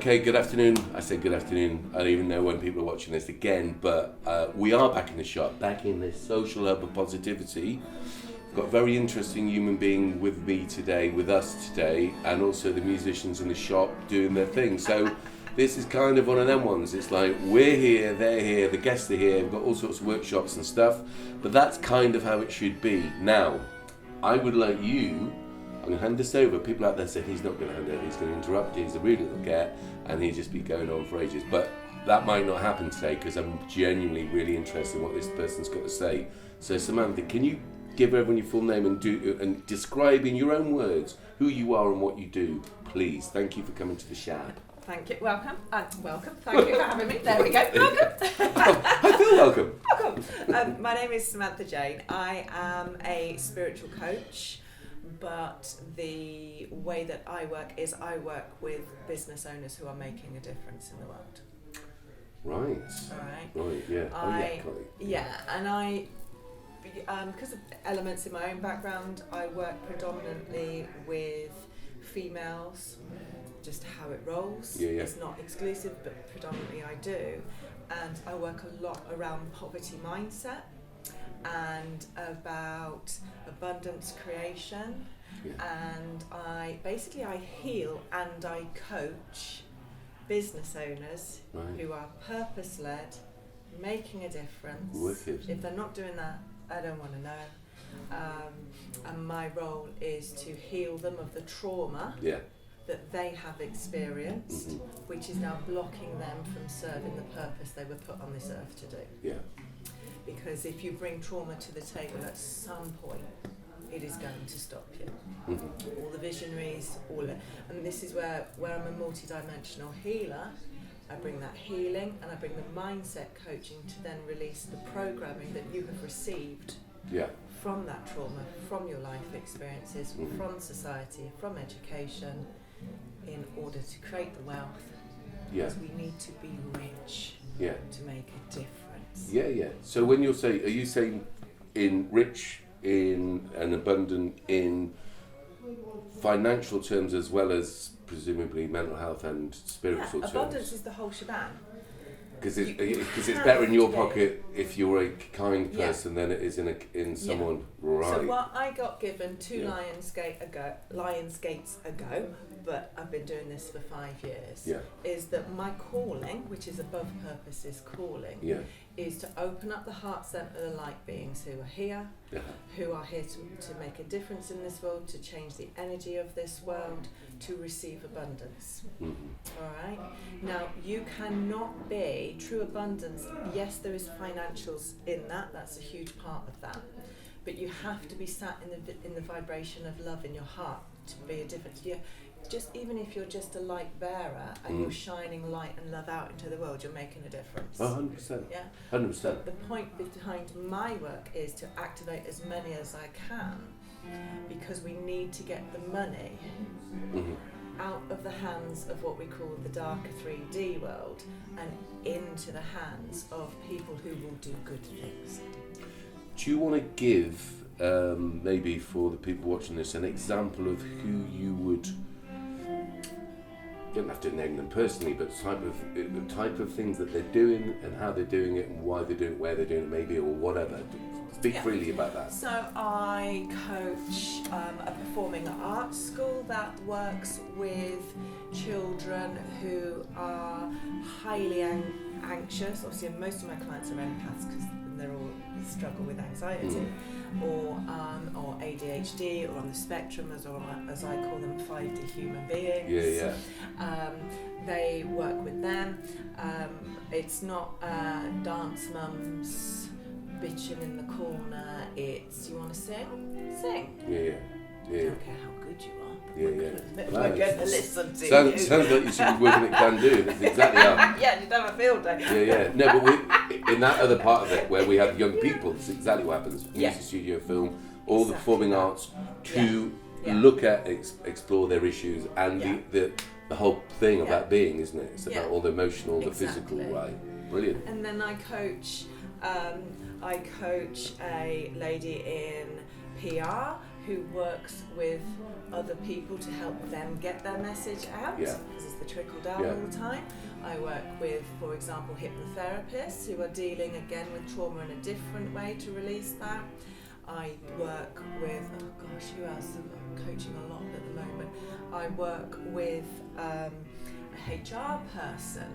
Okay, good afternoon. I say good afternoon. I don't even know when people are watching this again, but we are back in the shop, back in the social hub of positivity. I've got a very interesting human being with me today, with us today, and also the musicians in the shop doing their thing. So this is kind of one of them ones. It's like we're here, they're here, the guests are here, we've got all sorts of workshops and stuff, but that's kind of how it should be. Now, I would like you, I'm going to hand this over. People out there say he's not going to hand it over, he's going to interrupt, he's a rude little cat, and he'd just be going on for ages. But that might not happen today because I'm genuinely really interested in what this person's got to say. So Samantha, can you give everyone your full name and describe in your own words who you are and what you do, please? Thank you for coming to the shop. Thank you. Welcome. Welcome. Thank you for having me. There we go. Welcome. I feel welcome. Welcome. My name is Samantha Jane. I am a spiritual coach, but the way that I work is I work with business owners who are making a difference in the world. Right. All right. Right. Yeah. Yeah, and I. Because of elements in my own background, I work predominantly with females, just how it rolls. Yeah. It's not exclusive, but predominantly I do. And I work a lot around poverty mindset and about abundance creation. Yeah. And I heal and I coach business owners who are purpose-led, making a difference. Wicked. If they're not doing that, I don't want to know. And my role is to heal them of the trauma that they have experienced, which is now blocking them from serving the purpose they were put on this earth to do. Yeah. Because if you bring trauma to the table at some point, it is going to stop you. All the visionaries, and this is where I'm a multi-dimensional healer. I bring that healing and I bring the mindset coaching to then release the programming that you have received from that trauma, from your life experiences, from society, from education, in order to create the wealth. Because we need to be rich to make a difference. Yeah. So when you're saying, are you saying in rich, in and abundant in financial terms as well as presumably mental health and spiritual terms? Abundance is the whole shebang. Because it's better in your pocket if you're a kind person than it is in someone. Right. So what I got given two Lions Gates ago, but I've been doing this for 5 years, is that my calling, which is above purpose's calling, is to open up the heart centre of the light beings who are here, who are here to make a difference in this world, to change the energy of this world, to receive abundance. All right? Now, you cannot be true abundance. Yes, there is financials in that. That's a huge part of that. But you have to be sat in the vibration of love in your heart to be a difference. Just even if you're just a light bearer and you're shining light and love out into the world, you're making a difference. 100%. Yeah. 100%. The point behind my work is to activate as many as I can, because we need to get the money out of the hands of what we call the darker 3D world and into the hands of people who will do good things. Do you want to give, maybe for the people watching this, an example of who you would, you don't have to name them personally, but the type of things that they're doing and how they're doing it and why they're doing it, where they're doing it maybe, or whatever. Speak freely about that. So I coach a performing arts school that works with children who are highly anxious. Obviously, most of my clients are empaths because they're all struggle with anxiety, or ADHD, or on the spectrum, as I call them, 5D human beings. They work with them. It's not dance mums bitching in the corner. It's, you want to sing? Sing. I don't care how good you are. We're going to listen to you. Sounds like you should be working at Can Do. That's exactly how. Yeah, you'd have a field day. No, but in that other part of it where we have young people, that's exactly what happens. Music studio, film, all the performing arts to look at, explore their issues and the whole thing about being, isn't it? It's about all the emotional, the physical, right? Brilliant. And then I coach a lady in PR who works with other people to help them get their message out, because it's the trickle down all the time. I work with, for example, hypnotherapists who are dealing again with trauma in a different way to release that. I work with, who else? I'm coaching a lot at the moment. I work with a HR person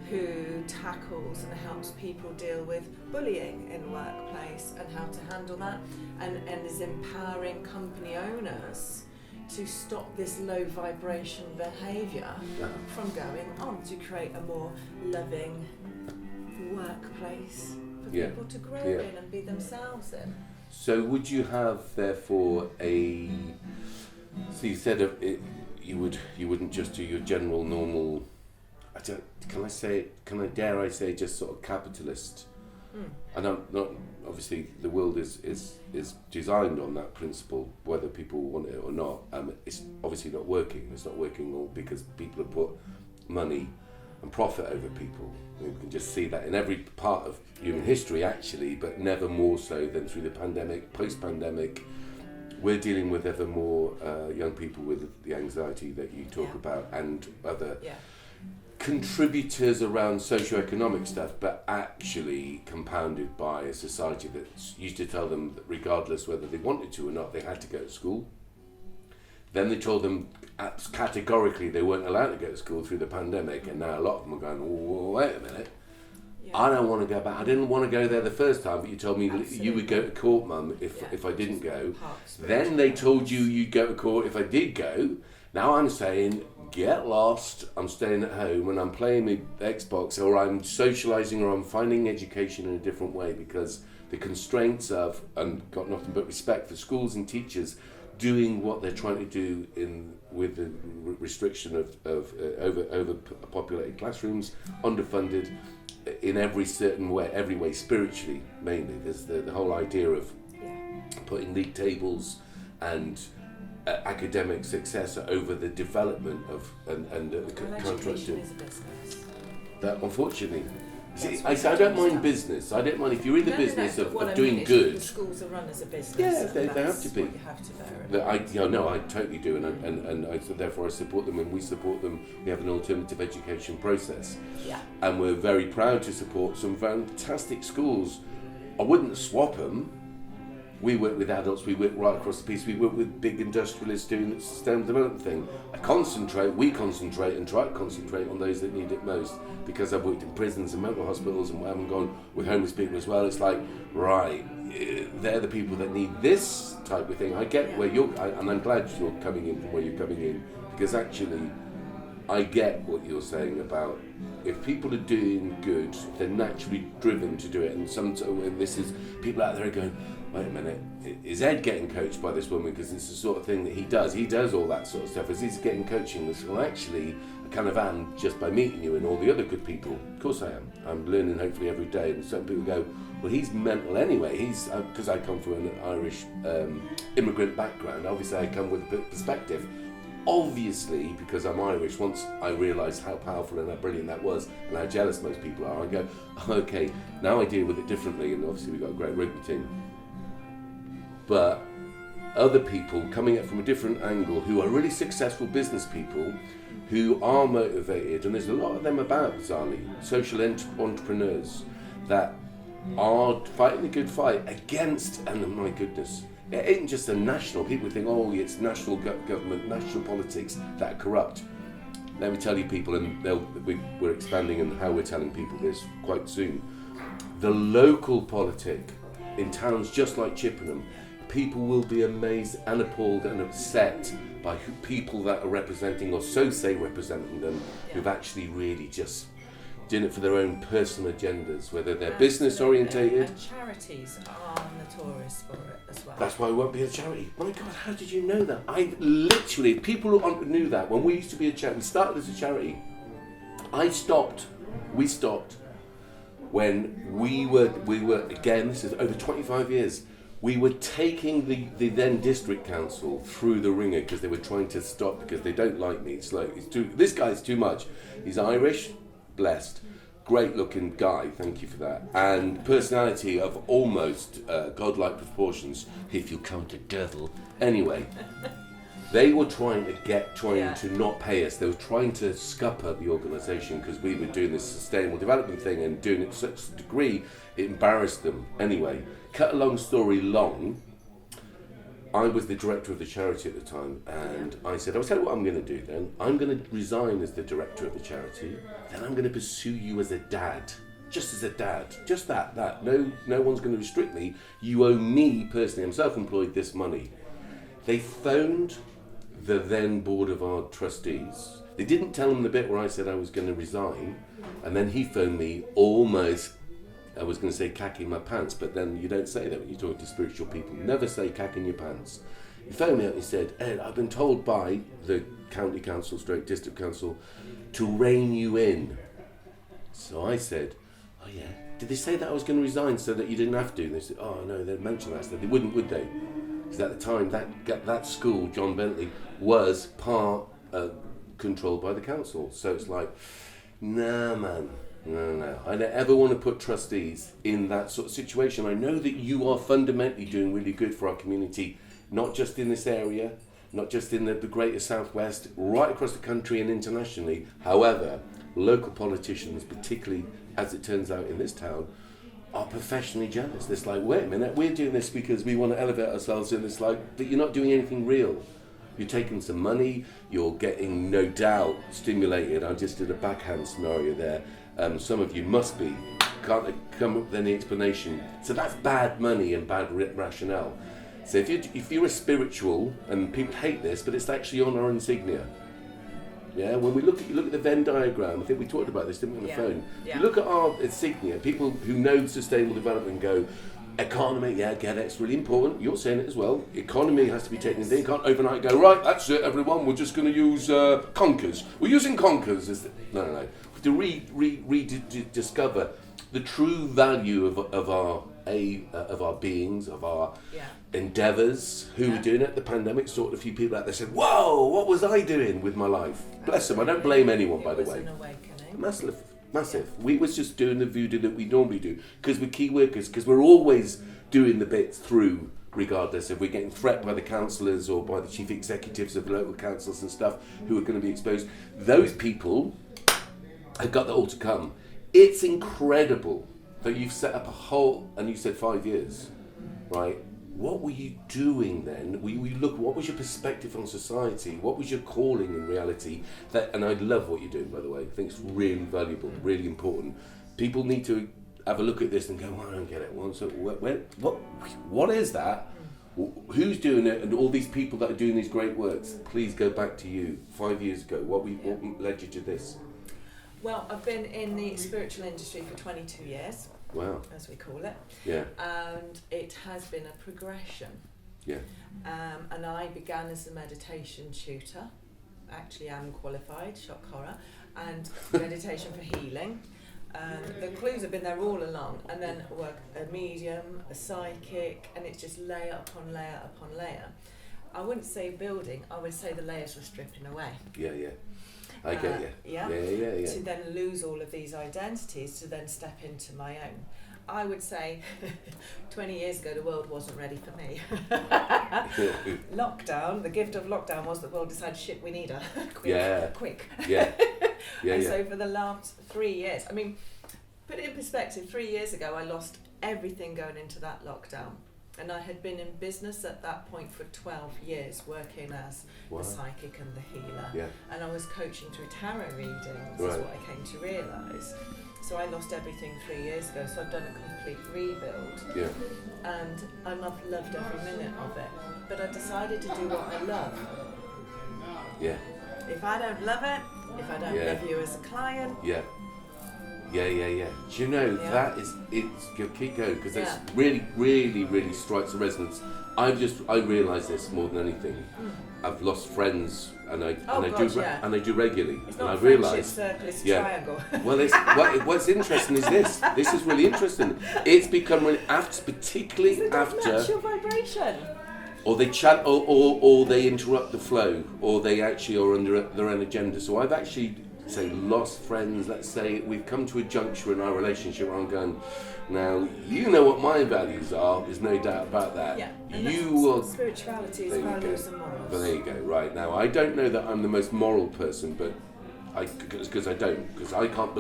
who tackles and helps people deal with bullying in the workplace and how to handle that, and is empowering company owners to stop this low vibration behaviour from going on, to create a more loving workplace for people to grow in and be themselves in. So would you have therefore so you said you wouldn't just do your general normal, can I dare I say just sort of capitalist? And I'm not, obviously the world is designed on that principle, whether people want it or not. It's obviously not working. It's not working all because people have put money and profit over people. We can just see that in every part of human history actually, but never more so than through the pandemic, post-pandemic. We're dealing with ever more young people with the anxiety that you talk about, and other contributors around socio-economic stuff, but actually compounded by a society that used to tell them that regardless whether they wanted to or not, they had to go to school. Then they told them categorically they weren't allowed to go to school through the pandemic, and now a lot of them are going, oh, wait a minute, I don't want to go back. I didn't want to go there the first time, but you told me you would go to court, Mum, if I didn't go. Then they told you you'd go to court if I did go. Now I'm saying, get lost, I'm staying at home and I'm playing my Xbox, or I'm socialising, or I'm finding education in a different way, because the constraints of, and got nothing but respect for schools and teachers doing what they're trying to do with the restriction of overpopulated classrooms, underfunded in every certain way, every way, spiritually mainly. There's the whole idea of putting league tables and academic success over the development of and education is a business. That unfortunately, I don't mind business. I don't mind if you're in the business of doing good. The schools are run as a business. Yeah, they have to be. What you have to bear. I totally do, and so therefore I support them. When we support them, we have an alternative education process. Yeah. And we're very proud to support some fantastic schools. I wouldn't swap them. We work with adults, we work right across the piece, we work with big industrialists doing the sustainable development thing. We concentrate and try to concentrate on those that need it most, because I've worked in prisons and mental hospitals and haven't gone with homeless people as well. It's like, right, they're the people that need this type of thing. I get where and I'm glad you're coming in from where you're coming in, because actually I get what you're saying about if people are doing good, they're naturally driven to do it. And this is people out there are going, wait a minute, is Ed getting coached by this woman? Because it's the sort of thing that he does. He does all that sort of stuff. Is he getting coaching? Well, actually, I kind of am just by meeting you and all the other good people. Of course I am. I'm learning hopefully every day. And some people go, well, he's mental anyway. He's because I come from an Irish immigrant background. Obviously, I come with a bit of perspective. Obviously, because I'm Irish, once I realised how powerful and how brilliant that was and how jealous most people are, I go, okay, now I deal with it differently, and obviously we've got a great rugby team. But other people coming at it from a different angle, who are really successful business people, who are motivated, and there's a lot of them about, bizarrely, social entrepreneurs that are fighting the good fight against, and my goodness, it ain't just a national, people think, oh, it's national government, national politics that are corrupt. Let me tell you people, and we're expanding in how we're telling people this quite soon. The local politic in towns just like Chippenham, people will be amazed and appalled and upset by people that are representing, or so say representing them, who've actually really just doing it for their own personal agendas, whether they're business orientated. And charities are notorious for it as well. That's why we won't be a charity. My God, how did you know that? I literally, people who knew that when we used to be a charity, we started as a charity. We stopped when we were again, this is over 25 years, we were taking the then district council through the ringer because they were trying to stop, because they don't like me. It's like, this guy's too much. He's Irish, blessed, great looking guy, thank you for that, and personality of almost godlike proportions, if you count a devil. Anyway, they were trying to not pay us. They were trying to scupper the organisation because we were doing this sustainable development thing and doing it to such a degree it embarrassed them. Anyway, cut a long story long, I was the director of the charity at the time, and I said, I'll tell you what I'm going to do then. I'm going to resign as the director of the charity, then I'm going to pursue you as a dad. Just as a dad. Just that. No one's going to restrict me. You owe me personally, I'm self-employed, this money. They phoned the then board of our trustees. They didn't tell them the bit where I said I was going to resign, and then he phoned me almost, I was going to say cack in my pants, but then you don't say that when you talk to spiritual people. Never say cack in your pants. He phoned me up and he said, Ed, I've been told by the county council, district council, to rein you in. So I said, oh yeah, did they say that I was going to resign so that you didn't have to? And they said, oh no, they'd mention that. So they wouldn't, would they? Because at the time, that school, John Bentley, was part controlled by the council. So it's like, nah man. No. I don't ever want to put trustees in that sort of situation. I know that you are fundamentally doing really good for our community, not just in this area, not just in the greater southwest, right across the country and internationally. However, local politicians, particularly as it turns out in this town, are professionally jealous. It's like, wait a minute, we're doing this because we want to elevate ourselves, and it's like, but you're not doing anything real. You're taking some money, you're getting, no doubt, stimulated. I just did a backhand scenario there. Some of you must be, can't come up with any explanation. So that's bad money and bad rationale. So if you're a spiritual, and people hate this, but it's actually on our insignia. Yeah, when you look at the Venn diagram, I think we talked about this, didn't we, on the phone? Yeah. You look at our insignia, people who know sustainable development go, economy, yeah, get it, it's really important. You're saying it as well. Economy has to be taken in. You can't overnight go, right, that's it, everyone, we're just going to use conkers. We're using conkers. No. To rediscover the true value of our beings, of our endeavours, who were doing it. The pandemic sorted a few people out there, said, whoa, what was I doing with my life? Bless them, I don't blame anyone, by the way. It was an awakening. Massive. We was just doing the voodoo that we normally do, because we're key workers, because we're always doing the bits through, regardless if we're getting threatened by the councillors or by the chief executives of local councils and stuff who are going to be exposed. Those people have got that all to come. It's incredible that you've set up a whole, and you said 5 years, right? What were you doing then? What was your perspective on society? What was your calling in reality? And I love what you're doing, by the way. I think it's really valuable, really important. People need to have a look at this and go, well, I don't get it. What is that? Who's doing it? And all these people that are doing these great works, please go back to you 5 years ago. What led you to this? Well, I've been in the spiritual industry for 22 years. Wow. As we call it. Yeah. And it has been a progression. Yeah. And I began as a meditation tutor. Actually, I'm qualified, shock horror, and meditation for healing. The clues have been there all along. And then work a medium, a psychic, and it's just layer upon layer upon layer. I wouldn't say building, I would say the layers were stripping away. Yeah. I get you. Yeah. To then lose all of these identities, to then step into my own. I would say 20 years ago the world wasn't ready for me. Lockdown, the gift of lockdown was the world decided, shit, we need her. Quick. Yeah. So for the last 3 years, I mean, put it in perspective, 3 years ago I lost everything going into that lockdown. And I had been in business at that point for 12 years, working as the psychic and the healer. Yeah. And I was coaching through tarot readings, is what I came to realise. So I lost everything 3 years ago, so I've done a complete rebuild. Yeah. And I loved every minute of it. But I decided to do what I love. Yeah. If I don't love it, if I don't love you as a client. Yeah. Do you know, that is, keep going, because that's really strikes a resonance. I realise this more than anything. I've lost friends, and I do regularly. It's and not I a friendship realise, circle, it's a triangle. Well, what's interesting is this. This is really interesting. It's become really, particularly after. Match your vibration. Or they chat, or they interrupt the flow, or they actually are under their own agenda. So I've actually say lost friends, let's say we've come to a juncture in our relationship where I'm going, now you know what my values are, there's no doubt about that. Yeah, you will. Spirituality is values and morals. But there you go, right. Now I don't know that I'm the most moral person, but because I can't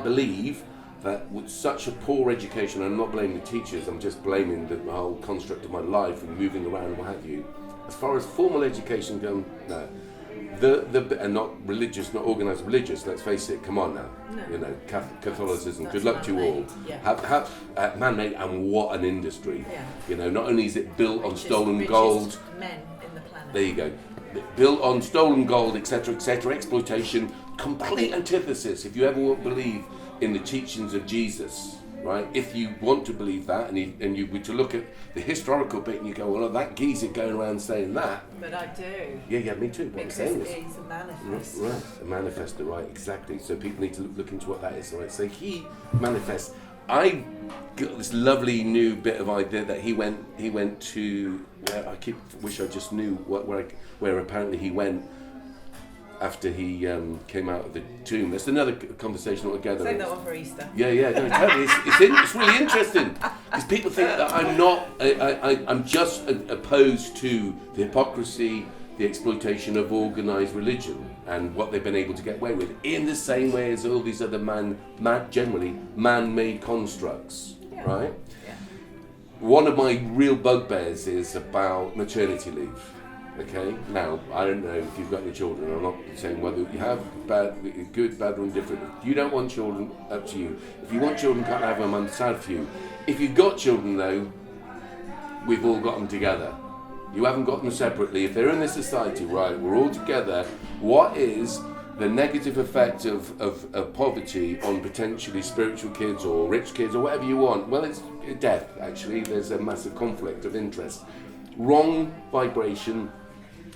believe that with such a poor education, I'm not blaming the teachers, I'm just blaming the whole construct of my life and moving around and what have you. As far as formal education goes, no. And not religious, not organised religious, let's face it, come on now. No. You know, Catholicism, that's good luck to you all. Yeah. Man-made, and what an industry. Yeah. You know, not only is it built on stolen gold. Men in the planet. There you go. Built on stolen gold, etc., exploitation, complete antithesis. If you ever believe in the teachings of Jesus, right? If you want to believe that, and you were to look at the historical bit, and you go, well, that geezer going around saying that. But I do. Yeah, me too. Because it's a manifest. Right, a manifestor, right? Exactly. So people need to look into what that is, right? So he manifests. I got this lovely new bit of idea that he went to. Wish I just knew where apparently he went after he came out of the tomb. That's another conversation altogether. Save that one for Easter. Yeah, no, totally. It's really interesting because people think that I'm not. I'm just opposed to the hypocrisy, the exploitation of organised religion, and what they've been able to get away with, in the same way as all these other generally man-made constructs, right? Yeah. One of my real bugbears is about maternity leave. Okay, now I don't know if you've got any children. I'm not saying whether you have good, bad, or indifferent. If you don't want children, up to you. If you want children, can't have them. I'm sad for you. If you've got children, though, we've all got them together. You haven't got them separately. If they're in this society, right, we're all together. What is the negative effect of poverty on potentially spiritual kids or rich kids or whatever you want? Well, it's death. Actually, there's a massive conflict of interest. Wrong vibration.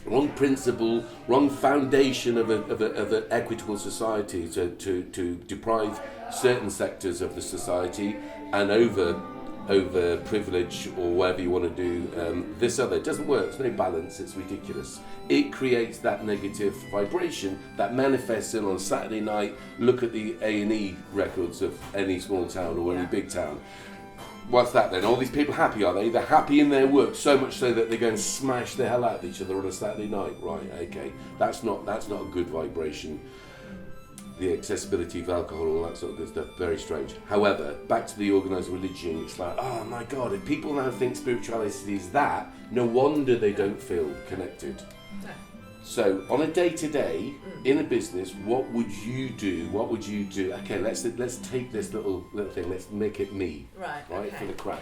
Wrong principle, wrong foundation of an equitable society to deprive certain sectors of the society and over privilege or whatever you want to do this other. It doesn't work. There's no balance. It's ridiculous. It creates that negative vibration that manifests in on Saturday night. Look at the A&E records of any small town or any big town. What's that then? All these people happy, are they? They're happy in their work, so much so that they go and smash the hell out of each other on a Saturday night. Right, okay. That's not a good vibration. The accessibility of alcohol, all that sort of good stuff, very strange. However, back to the organised religion, it's like, oh my God, if people now think spirituality is that, no wonder they don't feel connected. No. So, on a day-to-day, in a business, what would you do? Okay, let's take this little thing. Let's make it me. Right. Okay. For the crack.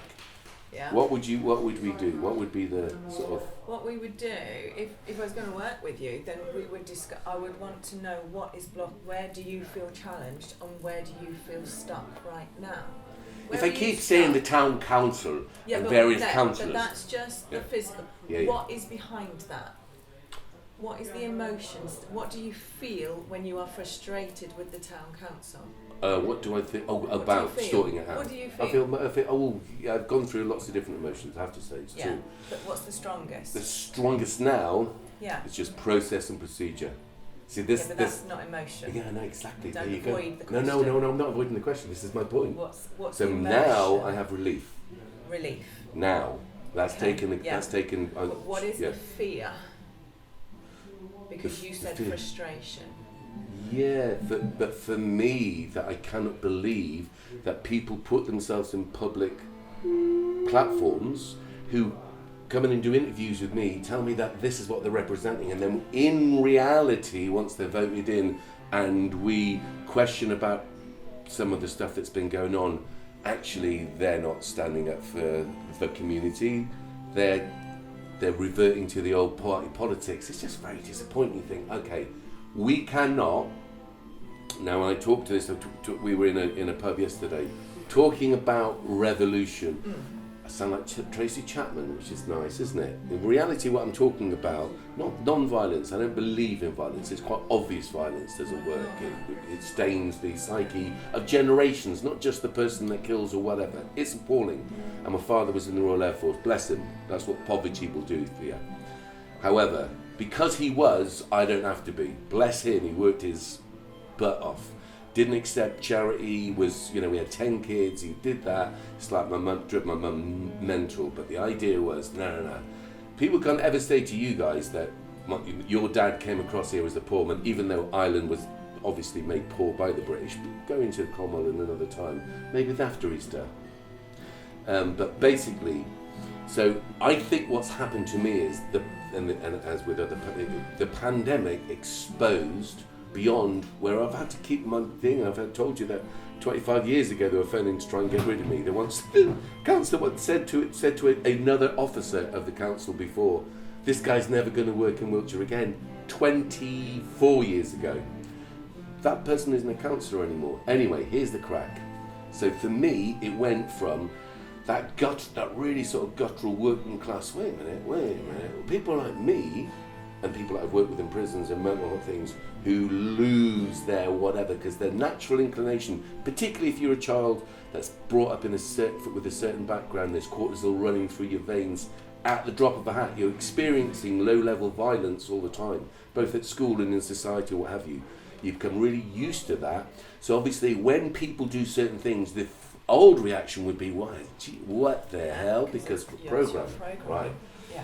Yeah. What would we do? What would be the sort of? What we would do if I was going to work with you, then we would discuss. I would want to know what is blocked. Where do you feel challenged, and where do you feel stuck right now? If I keep saying the town council and various councillors, but that's just the physical. Yeah. What is behind that? What is the emotions? What do you feel when you are frustrated with the town council? What do I think? About sorting it out. What do you feel? I feel. I've gone through lots of different emotions. I have to say, it's true. But what's the strongest? The strongest now. Yeah. Is just process and procedure. See this. But that's not emotion. Yeah, no, exactly. Don't there you avoid go. The question. No, I'm not avoiding the question. This is my point. What's so the emotion? Now I have relief. Relief. Now that's taken. That's taken. But what is the fear? Because you said frustration. Yeah, but for me, that I cannot believe that people put themselves in public platforms who come in and do interviews with me, tell me that this is what they're representing, and then in reality, once they're voted in and we question about some of the stuff that's been going on, actually they're not standing up for the community. They're reverting to the old party politics. It's just very disappointing. You think, okay, we cannot. Now, when I talked to this, we were in a pub yesterday, talking about revolution. I sound like Tracy Chapman, which is nice, isn't it? In reality, what I'm talking about, not non-violence. I don't believe in violence. It's quite obvious violence doesn't work. It stains the psyche of generations, not just the person that kills or whatever. It's appalling. And my father was in the Royal Air Force. Bless him. That's what poverty will do for you. However, because he was, I don't have to be. Bless him, he worked his butt off. Didn't accept charity, was, we had 10 kids, he did that. It's like my mum, driven my mum mental, but the idea was, no. People can't ever say to you guys that your dad came across here as a poor man, even though Ireland was obviously made poor by the British. But go into Cromwell in another time, maybe after Easter. But basically, so I think what's happened to me is, and as with other, the pandemic exposed beyond where I've had to keep my thing. I've told you that 25 years ago they were phoning to try and get rid of me. They once, council once said to another officer of the council before, this guy's never going to work in Wiltshire again. 24 years ago. That person isn't a councillor anymore. Anyway, here's the crack. So for me, it went from that really sort of guttural working class, wait a minute, people like me, and people that I've worked with in prisons and mental health things, who lose their whatever, because their natural inclination, particularly if you're a child that's brought up with a certain background, there's cortisol running through your veins, at the drop of a hat, you're experiencing low-level violence all the time, both at school and in society, what have you. You become really used to that. So obviously, when people do certain things, the old reaction would be, what the hell? Because program, right? Yeah.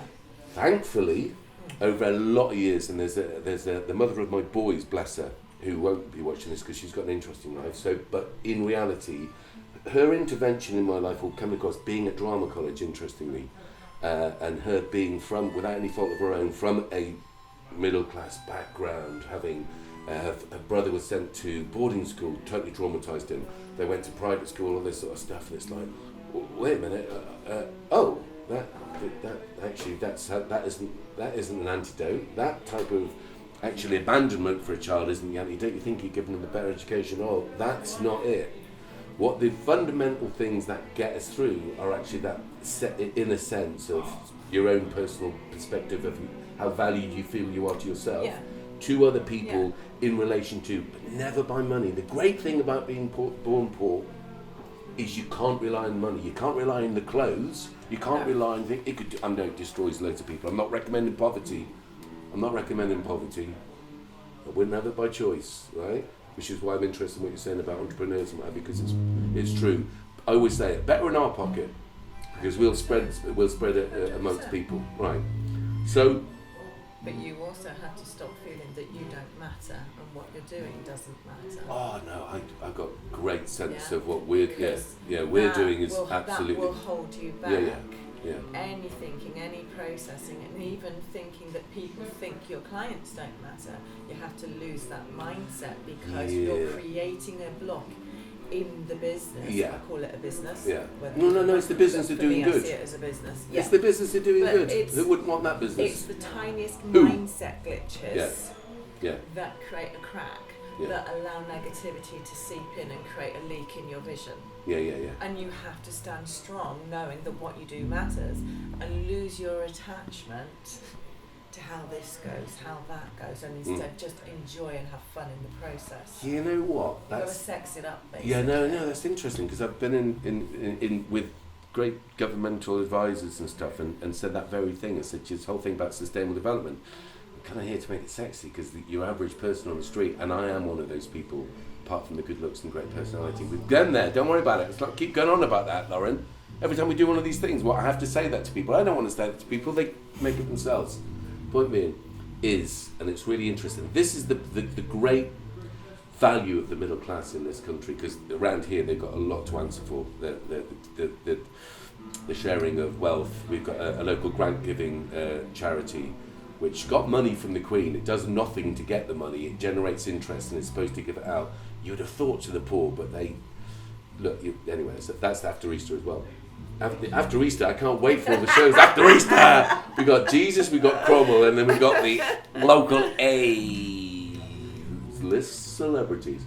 Thankfully, over a lot of years, and there's the mother of my boys, bless her, who won't be watching this because she's got an interesting life. So, but in reality, her intervention in my life will come across being at drama college, interestingly, and her being from, without any fault of her own, from a middle class background, having. Her brother was sent to boarding school, totally traumatised him. They went to private school, all this sort of stuff, and it's like, wait a minute, that isn't an antidote. That type of actually abandonment for a child isn't the antidote. You think you're giving them a better education. Oh, that's not it. What the fundamental things that get us through are actually that inner sense of your own personal perspective of how valued you feel you are to yourself. Yeah. To other people in relation to, but never by money. The great thing about being born poor is you can't rely on money. You can't rely on the clothes. You can't rely on things. It destroys loads of people. I'm not recommending poverty. I wouldn't have it by choice, right? Which is why I'm interested in what you're saying about entrepreneurs and what have you, because it's true. I always say it, better in our pocket, because we'll spread it amongst people, right? So. But you also have to stop feeling that you don't matter and what you're doing doesn't matter. Oh no, I've got great sense of what we're doing is absolutely. That will hold you back. Yeah. Any thinking, any processing, and even thinking that people think your clients don't matter, you have to lose that mindset because you're creating a block in the business. Yeah. I call it a business. Yeah. No, it's the business of doing good. I see it as a business. It's the business of doing good. Who wouldn't want that business? It's the tiniest mindset glitches that create a crack, that allow negativity to seep in and create a leak in your vision. Yeah. And you have to stand strong knowing that what you do matters and lose your attachment to how this goes, how that goes, and instead just enjoy and have fun in the process. You know what? You've got to sex it up, basically. Yeah, no, that's interesting, because I've been in with great governmental advisors and stuff, and said that very thing. It's this whole thing about sustainable development. I'm kind of here to make it sexy, because your average person on the street, and I am one of those people, apart from the good looks and great personality, we've gone there. Don't worry about it. Let's not keep going on about that, Lauren. Every time we do one of these things, I have to say that to people. I don't want to say that to people. They make it themselves. Point being is, and it's really interesting, this is the great value of the middle class in this country, because around here they've got a lot to answer for, the sharing of wealth. We've got a local grant giving charity which got money from the Queen. It does nothing to get the money, it generates interest and it's supposed to give it out. You would have thought to the poor, but anyway, so that's after Easter as well. After Easter, I can't wait for all the shows after Easter. We got Jesus, we got Cromwell, and then we got the local A-list celebrities.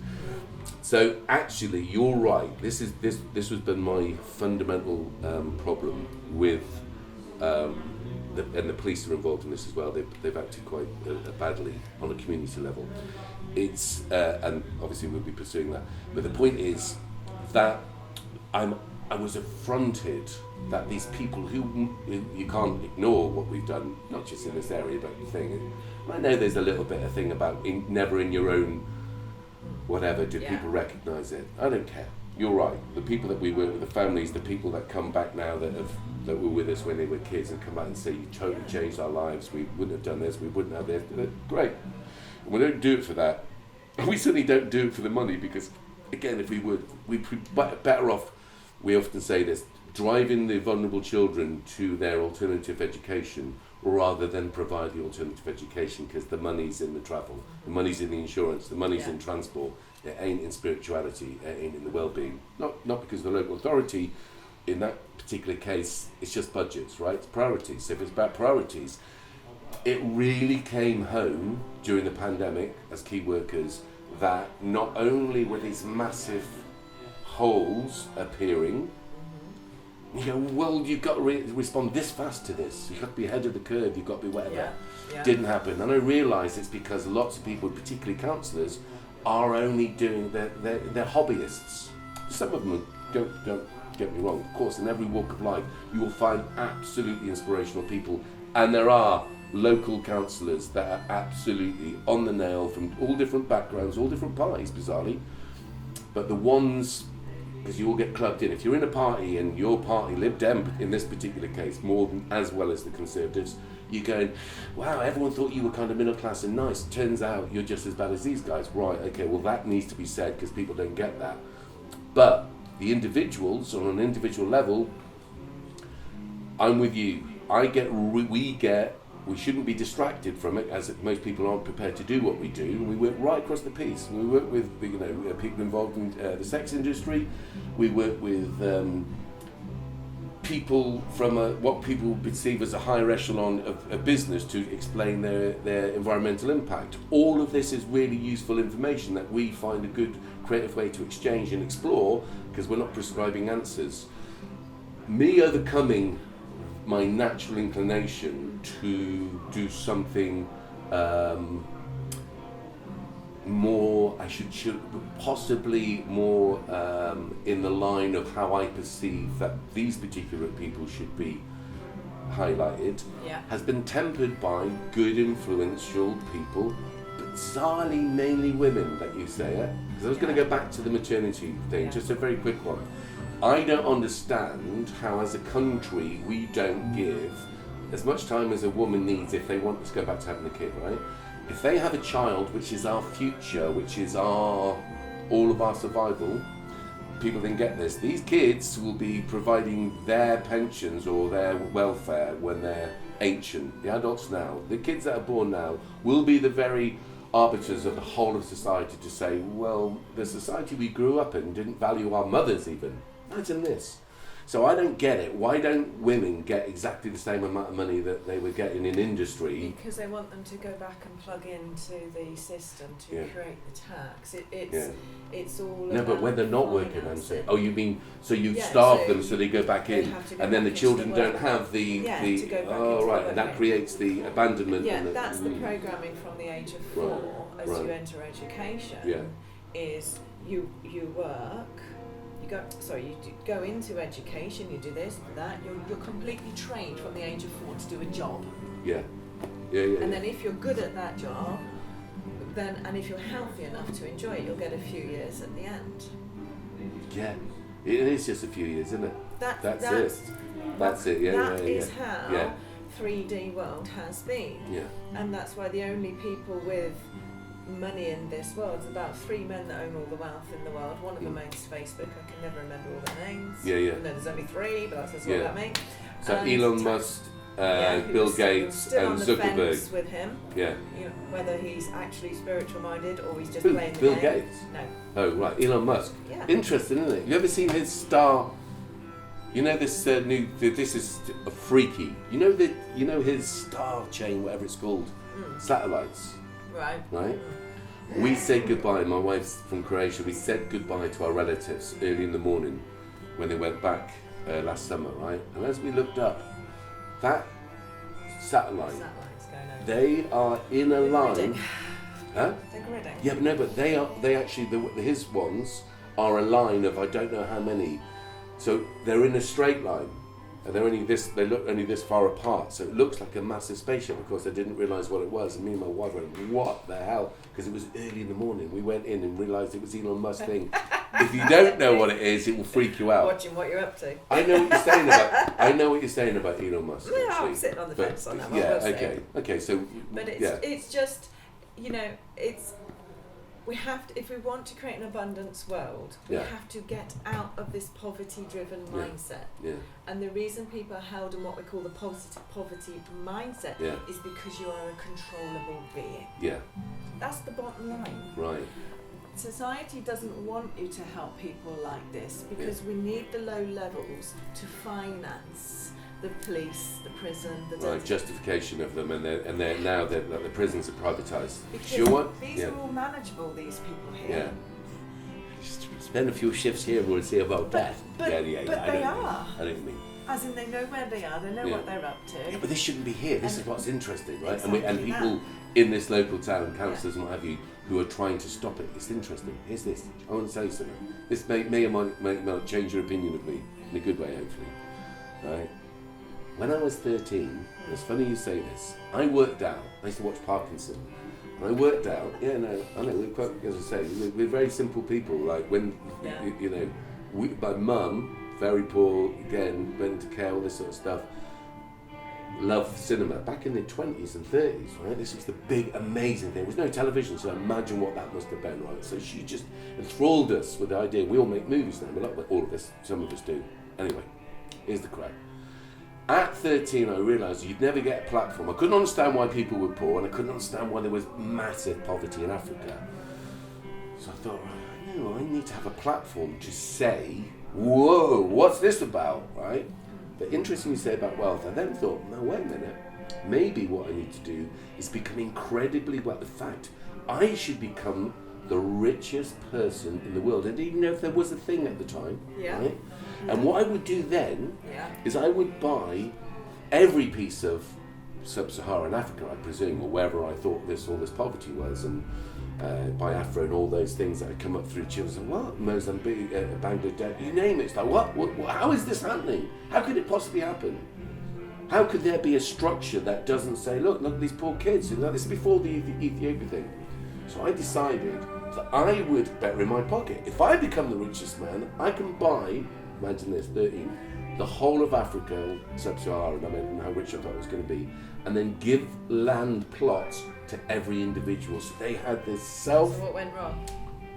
So actually, you're right. This has been my fundamental problem with, and the police are involved in this as well. They've acted quite badly on a community level. It's and obviously we'll be pursuing that. But the point is that I was affronted that these people who you can't ignore what we've done, not just in this area, but the thing. I know there's a little bit of thing about never in your own whatever. Do people recognise it? I don't care. You're right. The people that we work with, the families, the people that come back now that were with us when they were kids and come back and say, you totally changed our lives. We wouldn't have done this. We wouldn't have this. Great. And we don't do it for that. We certainly don't do it for the money because, again, if we would, we'd be better off. We often say this: driving the vulnerable children to their alternative education rather than provide the alternative education, because the money's in the travel, the money's in the insurance, the money's in transport. It ain't in spirituality, it ain't in the well-being. Not because the local authority, in that particular case, it's just budgets, right? It's priorities. So if it's about priorities, it really came home during the pandemic as key workers that not only were these massive holes appearing, you go, well, you've got to respond this fast to this. You've got to be ahead of the curve. You've got to be whatever. Didn't happen. And I realised it's because lots of people, particularly counsellors, are only doing they're hobbyists. Some of them don't get me wrong. Of course, in every walk of life, you will find absolutely inspirational people, and there are local counsellors that are absolutely on the nail from all different backgrounds, all different parties, bizarrely. But the ones, because you all get clubbed in. If you're in a party and your party, Lib Dem in this particular case, more than as well as the Conservatives, you're going, wow, everyone thought you were kind of middle class and nice. Turns out you're just as bad as these guys. Right, okay, well that needs to be said because people don't get that. But the individuals, on an individual level, I'm with you. We shouldn't be distracted from it, as most people aren't prepared to do what we do. We work right across the piece. We work with people involved in the sex industry. We work with people from what people perceive as a higher echelon of business to explain their environmental impact. All of this is really useful information that we find a good creative way to exchange and explore, because we're not prescribing answers. Me overcoming my natural inclination to do something more, possibly more in the line of how I perceive that these particular people should be highlighted, has been tempered by good, influential people, bizarrely mainly women that you say it. Because I was going to go back to the maternity thing, just a very quick one. I don't understand how, as a country, we don't give as much time as a woman needs if they want to go back to having a kid, right? If they have a child, which is our future, which is all of our survival, people didn't get this. These kids will be providing their pensions or their welfare when they're ancient. The adults now, the kids that are born now, will be the very arbiters of the whole of society to say, well, the society we grew up in didn't value our mothers even. Imagine this. So I don't get it. Why don't women get exactly the same amount of money that they were getting in industry? Because they want them to go back and plug into the system to create the tax. It's all no, but when they're not working, I'm saying. Oh, you mean so you starve them so they go back in, and then the children don't have the oh right, and that creates the abandonment. Yeah, that's the programming from the age of 4 as you enter education. Is you work. You go into education, you do this, that, you're completely trained from the age of 4 to do a job. And then if you're good at that job, and if you're healthy enough to enjoy it, you'll get a few years at the end. Yeah, it is just a few years, isn't it? That's it. That is how 3D world has been. And that's why the only people with money in this world is about 3 men that own all the wealth in the world. One of them owns Facebook. I can never remember all their names. No, there's only 3, but that's all about me. So Elon Musk, Bill Gates, still and on the Zuckerberg. Fence with him. Whether he's actually spiritual minded or he's just playing the Bill game. Gates. No. Oh right, Elon Musk. Interesting, isn't it? You ever seen his star? You know this new. This is a freaky. You know his star chain, whatever it's called, satellites. Right. We said goodbye. My wife's from Croatia. We said goodbye to our relatives early in the morning when they went back last summer, right? And as we looked up, that satellite, they are in a line. Huh? They're gridding. Yeah, but no, but they actually, his ones are a line of I don't know how many. So they're in a straight line. and they look only this far apart, so it looks like a massive spaceship. Of course, I didn't realise what it was, and me and my wife went, what the hell? Because it was early in the morning. We went in and realised it was Elon Musk thing. If you don't know what it is, it will freak you out. Watching what you're up to. I know what you're saying about Elon Musk. Yeah, actually. I'm sitting on the fence on that one. Yeah, okay, so... But it's just, we have to, if we want to create an abundance world, we have to get out of this poverty-driven mindset. Yeah. And the reason people are held in what we call the poverty mindset is because you are a controllable being. Yeah. That's the bottom line. Right. Society doesn't want you to help people like this because we need the low levels to finance the police, the prison, the justification of them, and they're now the prisons are privatised. Because these are all manageable. These people here. Yeah. Just spend a few shifts here, we'll see about that. But they are. I don't mean. As in, they know where they are. They know what they're up to. Yeah, but this shouldn't be here. This is what's interesting, right? Exactly and people in this local town, councillors and what have you, who are trying to stop it. It's interesting. Here's this. I want to say something. This may or might change your opinion of me in a good way, hopefully. Right? When I was 13, it's funny you say this, I worked out, I used to watch Parkinson, and I worked out, I know, we're quite, as I say, we're very simple people, like when, my mum, very poor, again, went into care, all this sort of stuff, loved cinema, back in the 20s and 30s, right, this was the big, amazing thing, there was no television, so imagine what that must have been, right, so she just enthralled us with the idea, we all make movies now, all of us, some of us do, anyway, here's the crack. At 13, I realised you'd never get a platform. I couldn't understand why people were poor, and I couldn't understand why there was massive poverty in Africa. So I thought, I need to have a platform to say, whoa, what's this about, right? But interesting you say about wealth. I then thought, no, wait a minute. Maybe what I need to do is become incredibly well. In fact, I should become the richest person in the world. I didn't even know if there was a thing at the time, right? And what I would do then is I would buy every piece of sub-Saharan Africa, I presume, or wherever I thought all this poverty was, and Biafra and all those things that had come up through children. What? Mozambique, Bangladesh, you name it. It's like, what? How is this happening? How could it possibly happen? How could there be a structure that doesn't say, look at these poor kids? This is before the Ethiopia thing. So I decided that I would better in my pocket. If I become the richest man, I can buy, imagine this, 13, the whole of Africa, sub-Saharan, I mean, how rich I thought it was going to be, and then give land plots to every individual. So they had this So what went wrong?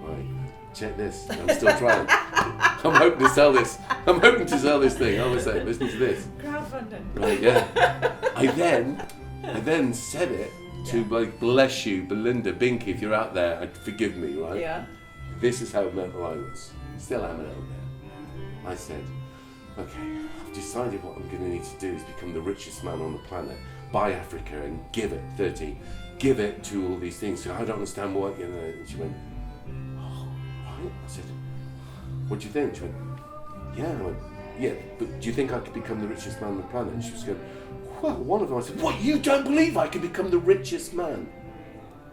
Right, check this. I'm still trying. I'm hoping to sell this. I'm hoping to sell this thing. I was saying, listen to this. Crowdfunding. Right, yeah. I then said it to, like, bless you, Belinda, Binky, if you're out there, forgive me, right? Yeah. This is how mental I was. Still am out there. I said, okay, I've decided what I'm going to need to do is become the richest man on the planet, buy Africa and give it, 30, give it to all these things. So I don't understand what, and she went, oh, right. I said, what do you think? She went, yeah. I went, yeah, but do you think I could become the richest man on the planet? And she was going, well, one of them, I said, what, you don't believe I could become the richest man?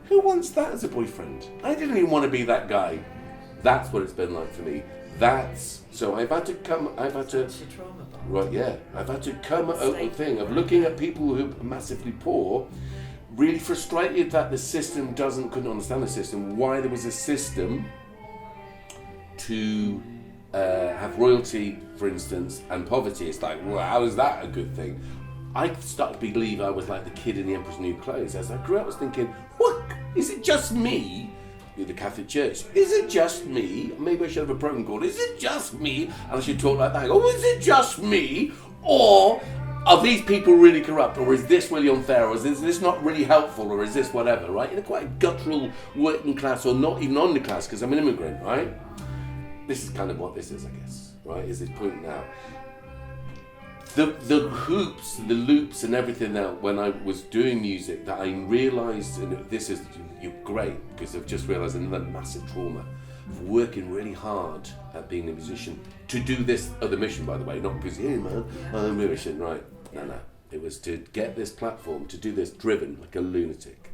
Who wants that as a boyfriend? I didn't even want to be that guy. That's what it's been like for me. So I've had to, right, yeah, I've had to come at a thing of looking at people who are massively poor, really frustrated that the system couldn't understand the system, why there was a system to have royalty, for instance, and poverty. It's like, well, how is that a good thing? I started to believe I was like the kid in the Emperor's New Clothes. As I grew up, I was thinking, what? Is it just me? The Catholic Church. Is it just me? Maybe I should have a broken cord. Is it just me? And I should talk like that. I go, is it just me? Or are these people really corrupt? Or is this really unfair? Or is this not really helpful? Or is this whatever, right? In a quite guttural working class, or not even on the class, because I'm an immigrant, right? This is kind of what this is, I guess, right? Is this point now. The hoops, the loops and everything that when I was doing music that I realised, and this is, you're great, because I've just realised another massive trauma of working really hard at being a musician to do this other mission, by the way, not because, hey man, I'm a musician, right? No. It was to get this platform, to do this driven like a lunatic.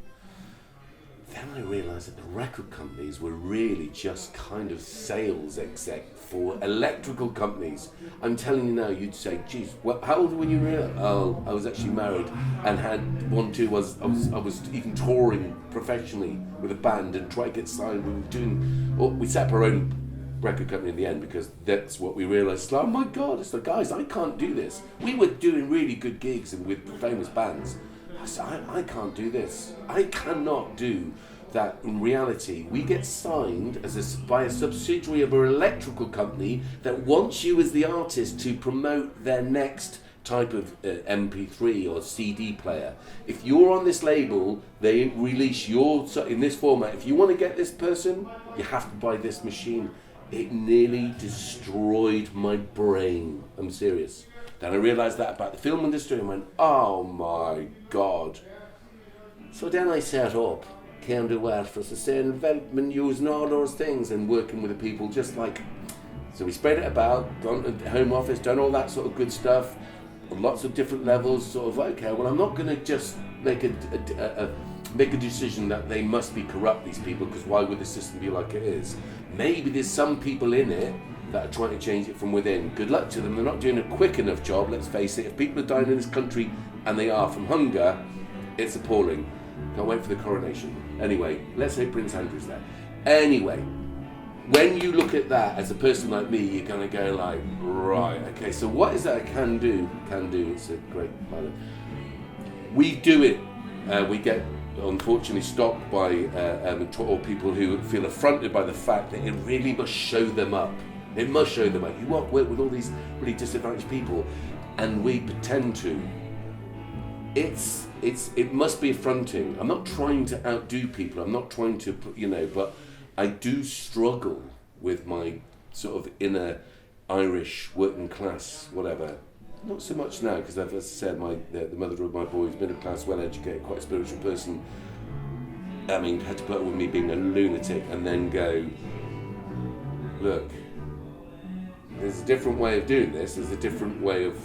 then I realised that the record companies were really just kind of sales exec for electrical companies. I'm telling you now, you'd say, geez, how old were you really? Oh, I was actually married and had I was even touring professionally with a band and tried to get signed. We set up our own record company in the end because that's what we realised. Oh my God, it's like, guys, I can't do this. We were doing really good gigs and with famous bands. I said, I can't do this. I cannot do that. In reality, we get signed by a subsidiary of an electrical company that wants you as the artist to promote their next type of MP3 or CD player. If you're on this label, they release in this format. If you want to get this person, you have to buy this machine. It nearly destroyed my brain. I'm serious. Then I realised that about the film industry and went, oh my God. So then I set up Came to Work for Sustainable Development, using all those things and working with the people just like, so we spread it about, done at the Home Office, done all that sort of good stuff, on lots of different levels, sort of, okay, well I'm not going to just make a decision that they must be corrupt, these people, because why would the system be like it is? Maybe there's some people in it that are trying to change it from within. Good luck to them. They're not doing a quick enough job, let's face it. If people are dying in this country, and they are from hunger, it's appalling. Can't wait for the coronation. Anyway, let's say Prince Andrew's there. Anyway, when you look at that as a person like me, you're going to go like, right, okay, so what is that I can do? It's a great pilot. We do it. We get unfortunately stopped by or people who feel affronted by the fact that it really must show them up. It must show them up. You work with all these really disadvantaged people, and we pretend to. It must be affronting. I'm not trying to outdo people. I'm not trying to, but I do struggle with my sort of inner Irish working class, whatever. Not so much now, because as I said, the mother of my boys, middle class, well educated, quite a spiritual person. I mean, had to put up with me being a lunatic, and then go, look, there's a different way of doing this. There's a different way of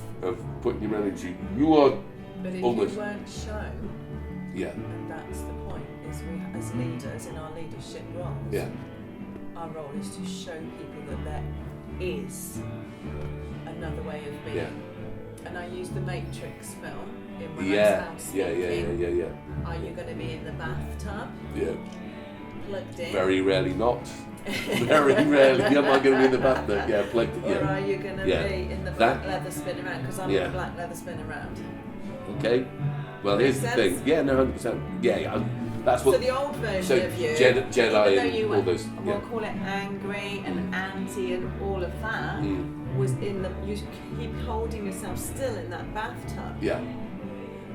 putting your energy. You are. But if almost, you weren't shown, yeah, and that's the point, is we as leaders in our leadership roles, yeah, our role is to show people that there is another way of being. Yeah. And I use the Matrix film in when yeah, I sound yeah. Are you going to be in the bathtub? Yeah. Plugged in? Very rarely not. Very rarely. Am I going to be in the bathtub? Yeah, plugged in. Or are you going to be in the black leather spin around? Because I'm in the black leather spin around. Okay. Well, here's the thing. Yeah, no, 100%. Yeah, that's what. So the old version of you, Jedi and all those. We'll call it angry and anti and all of that. Was in you keep holding yourself still in that bathtub. Yeah.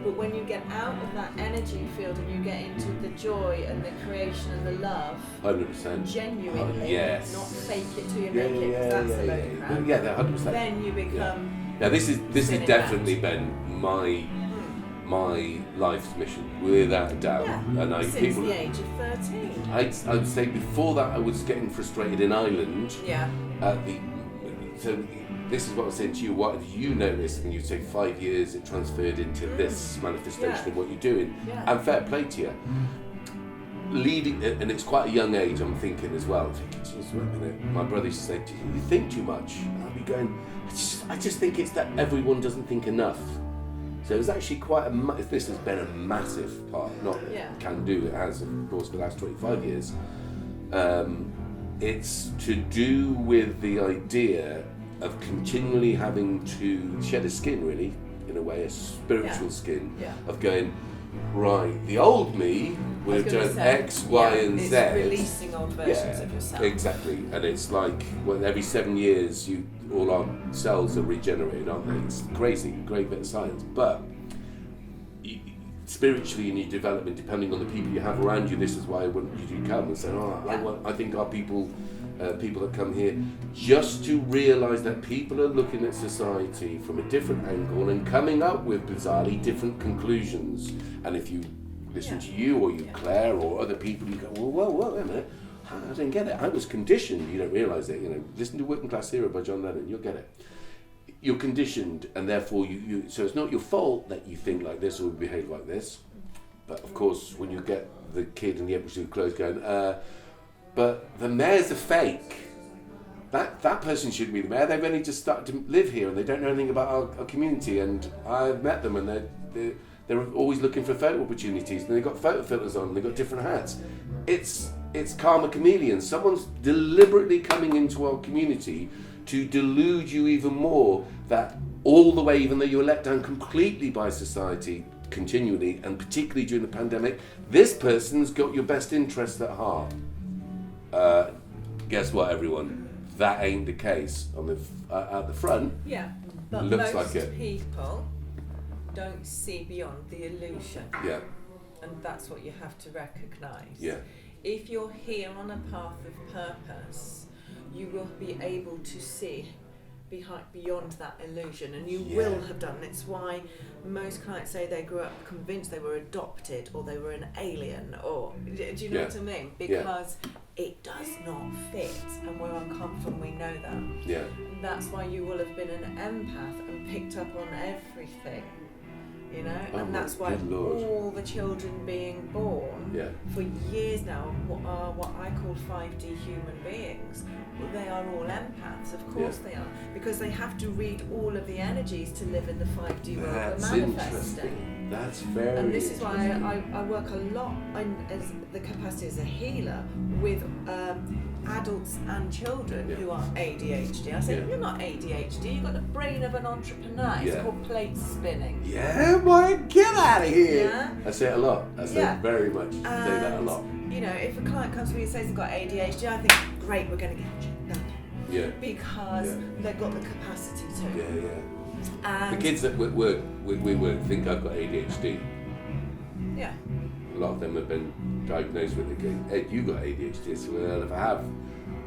But when you get out of that energy field and you get into the joy and the creation and the love, 100%, genuinely, yes, not fake it till you make it, because that's a load of crap. Yeah, 100%. Then you become. Yeah. Now this has definitely been my life's mission, without a doubt. Yeah. And Since the age of 13. I'd say before that I was getting frustrated in Ireland. Yeah. So this is what I was saying to you. What have you noticed when you say 5 years it transferred into this manifestation of what you're doing? Yeah. And fair play to you. Leading, and it's quite a young age, I'm thinking as well. I'm thinking, geez, wait a minute. My brother used to say, do you think too much? And I'd be going, I just think it's that everyone doesn't think enough. So it was actually this has been a massive part, not can do, it has, of course, for the last 25 years. It's to do with the idea of continually having to shed a skin, really, in a way, a spiritual skin, of going, right, the old me would have done X, Y, and Z. It's releasing old versions of yourself. Exactly, and it's like, well, every 7 years, all our cells are regenerated, aren't they? It's crazy, great bit of science, but spiritually in your development, depending on the people you have around you, this is why I want you to come and say, I think our people that come here, just to realise that people are looking at society from a different angle and coming up with bizarrely different conclusions. And if you listen to you or Claire or other people, you go, well, wait a minute, I didn't get it. I was conditioned. You don't realise it. Listen to Working Class Hero by John Lennon, you'll get it. You're conditioned, and therefore so it's not your fault that you think like this or behave like this, but of course, when you get the kid in the Emery Gate clothes going, but the mayor's a fake. That person shouldn't be the mayor. They've only just started to live here and they don't know anything about our community. And I've met them and they're always looking for photo opportunities. And they've got photo filters on and they've got different hats. It's karma chameleon. Someone's deliberately coming into our community to delude you even more that all the way, even though you were let down completely by society continually, and particularly during the pandemic, this person's got your best interests at heart. Guess what, everyone? That ain't the case on the at the front. Yeah, but looks most like it. people don't see beyond the illusion. Yeah. And that's what you have to recognise. Yeah. If you're here on a path of purpose, you will be able to see beyond that illusion, and you will have done. It's why most clients say they grew up convinced they were adopted or they were an alien, or do you know what I mean? Because it does not fit, and we're uncomfortable and we know that. Yeah. And that's why you will have been an empath and picked up on everything, you know, and that's why all the children being born for years now, what I call 5D human beings, they are all empaths, of course they are, because they have to read all of the energies to live in the 5D world we're manifesting. That's very And this is why I work a lot as the capacity as a healer with adults and children who are ADHD. I say, you're not ADHD, you've got the brain of an entrepreneur. It's called plate spinning. Yeah, boy, get out of here. Yeah. I say it a lot. I say very much. Say that a lot. You know, if a client comes to me and says they've got ADHD, I think, great, we're going to get it done. Yeah. Because they've got the capacity to. Yeah, yeah. And the kids that we work think I've got ADHD. Yeah. A lot of them have been diagnosed with it. Hey, you got ADHD? So, well, if I have,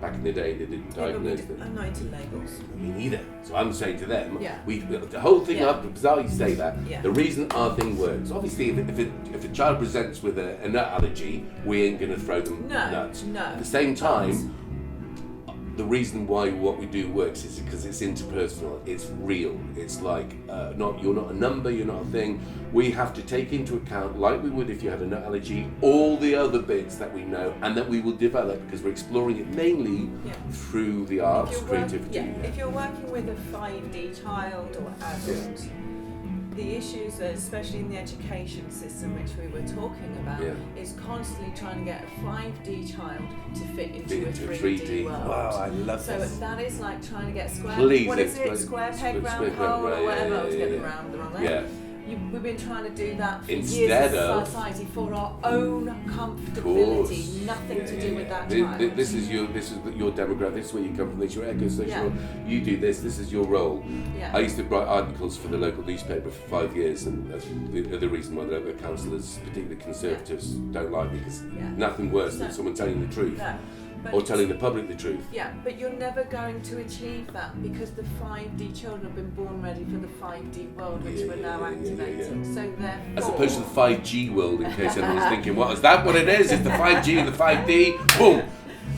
back in the day they didn't diagnose it. I'm not into labels. Me neither. So I'm saying to them, we the whole thing up. Bizarre you say that. The reason our thing works, obviously, if a child presents with a nut allergy, we ain't gonna throw them nuts. No. At the same time, the reason why what we do works is because it's interpersonal, it's real. It's like you're not a number, you're not a thing. We have to take into account, like we would if you had a nut allergy, all the other bits that we know and that we will develop because we're exploring it mainly through the arts, creativity. If you're working with a 5D child or adult, the issues, especially in the education system, which we were talking about, is constantly trying to get a 5D child to fit into a 3D world. Wow, I love so this. that is like trying to get square. Please what is it? Square peg round hole or whatever. I was getting around the wrong way. We've been trying to do that for years as society for our own comfortability, nothing to do with that child. This is your demographic. This is where you come from. This is your ecosocial. You do this. This is your role. I used to write articles for the local newspaper for 5 years, and that's the reason why the local councillors, particularly Conservatives, don't like me, because nothing worse than someone telling the truth. Or telling the public the truth. Yeah, but you're never going to achieve that because the 5D children have been born ready for the 5D world, which we're now activating. So therefore, as opposed to the 5G world, in case anyone's thinking, what is that? What it is? It's the 5G and the 5D. Boom!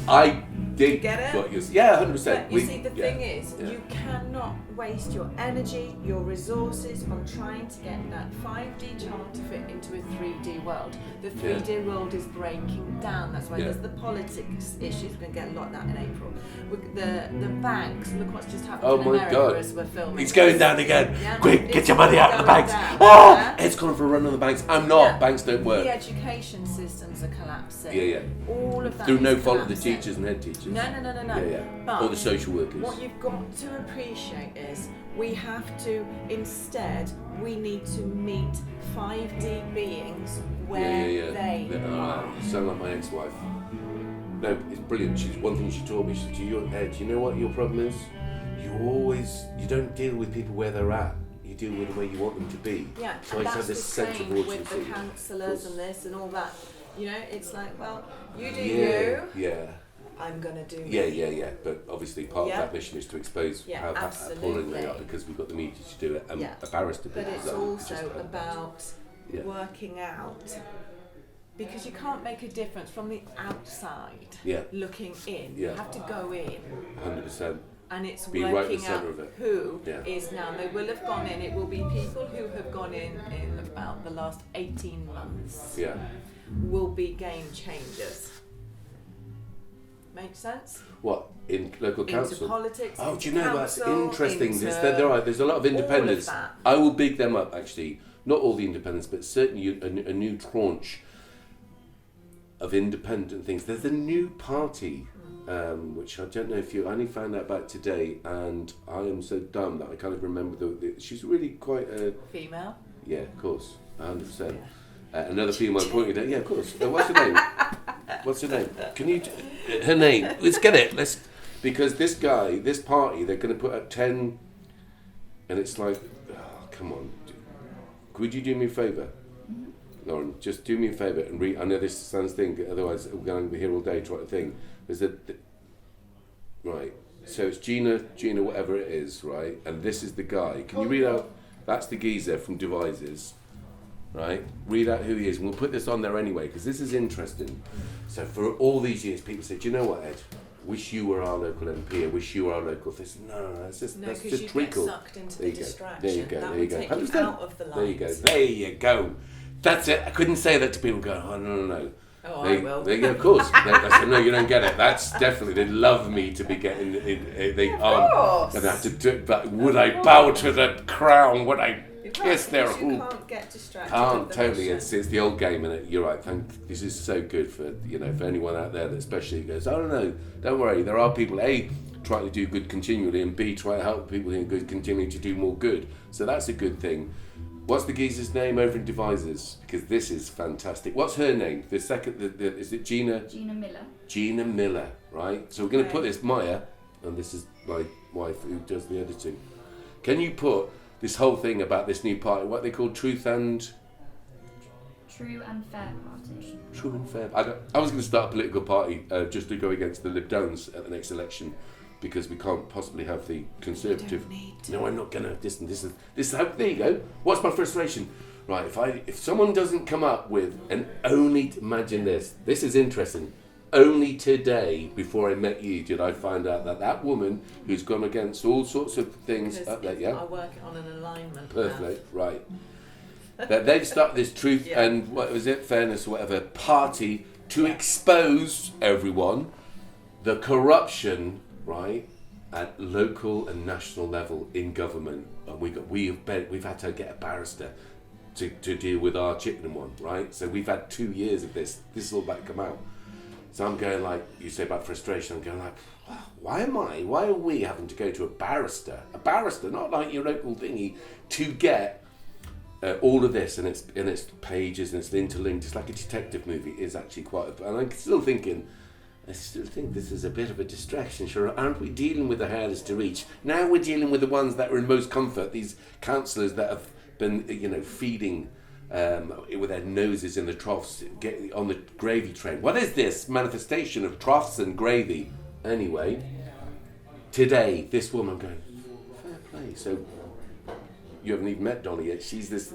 I did get it. What 100%. But you see, the thing is, you cannot waste your energy, your resources on trying to get that 5D child to fit into a 3D world. The 3D world is breaking down. That's why there's the politics issues. We're going to get a lot of that in April. The banks, look what's just happened in America as we're filming. It's going down again. Quick, get your money out of the banks. It's gone for a run on the banks. I'm not. Banks don't work. The education systems are collapsing. All of that through no fault of the teachers and head teachers. No. But or the social workers. What you've got to appreciate is we have to, instead, we need to meet 5D beings where they are. Sound like my ex-wife. No, it's brilliant. One thing she told me, she said, do you know what your problem is? You don't deal with people where they're at. You deal with them where you want them to be. Yeah, so and I that's this the sense same of with the counsellors and this and all that. You know, it's like, well, you do you. Yeah. I'm going to do Yeah. But obviously part of that mission is to expose how appalling they are, because we've got the media to do it and a barrister. But it's also about working out, because you can't make a difference from the outside looking in. You have to go in. 100%. and it's Be right at the working out centre of it. who is now. And they will have gone in. It will be people who have gone in about the last 18 months. Yeah. Will be game changers. Make sense? What, in local council? Into politics. Oh, into do you know, that's council, interesting. into There's a lot of independents. all of that. I will big them up, actually. Not all the independents, but certainly a new tranche of independent things. There's a new party, which I don't know if you... I only found out about today, and I am so dumb that I kind of remember she's really quite a... Female? Yeah, of course, 100%. Another female pointed out, yeah, of course. What's her name? What's her name? Can you... her name. Let's get it. Because this party, they're going to put up 10... And it's like, oh, come on. Could you do me a favour? Lauren, just do me a favour and read... I know this sounds thing, otherwise we're going to be here all day trying to think. Right, so it's Gina, whatever it is, right? And this is the guy. Can you read out... That's the geezer from Devices. Right, read out who he is, and we'll put this on there anyway because this is interesting. So for all these years, people said, "Do you know what, Ed? Wish you were our local MP. I wish you were our local this." No, that's just treacle. Get sucked into the distraction. There you go. There you go. Take you out of the lines. There you go. There you go. That's it. I couldn't say that to people. Go, oh no. Oh, I will. There you go. Of course. No, you don't get it. That's definitely. They love me to be getting. They course. And I have to do. But would I bow to the crown? Would I? Yes, there. You can't get distracted. Totally. It's the old game, and you're right. This is so good for for anyone out there that especially goes, I don't know. Don't worry. There are people trying to do good continually, and B trying to help people who are good continuing to do more good. So that's a good thing. What's the geezer's name over in Devices? Because this is fantastic. What's her name? The second. Is it Gina? Gina Miller. Gina Miller. Right. So we're going to put this Maya, and this is my wife who does the editing. Can you put this whole thing about this new party, what they call True and Fair Party. True and Fair. I was going to start a political party just to go against the Lib Dems at the next election because we can't possibly have the Conservative. No, I'm not going to. This is how. There you go. What's my frustration? Right. If someone doesn't come up with imagine this. This is interesting. Only today, before I met you, did I find out that woman who's gone against all sorts of things up there, I work on an alignment. Perfect, right. That they've started this truth and what was it, fairness or whatever, party to expose everyone, the corruption, right, at local and national level in government. And we've had to get a barrister to deal with our Chippenham one, right? So we've had 2 years of this. This is all about to come out. So I'm going like, you say about frustration, I'm going like, why are we having to go to a barrister, not like your local thingy, to get all of this and its pages and it's interlinked, it's like a detective movie, is actually and I'm still thinking, I still think this is a bit of a distraction. Sure, aren't we dealing with the hardest to reach? Now we're dealing with the ones that are in most comfort, these councillors that have been, feeding with their noses in the troughs, getting on the gravy train. What is this manifestation of troughs and gravy? Anyway, today, this woman going, fair play. So, you haven't even met Dolly yet. She's this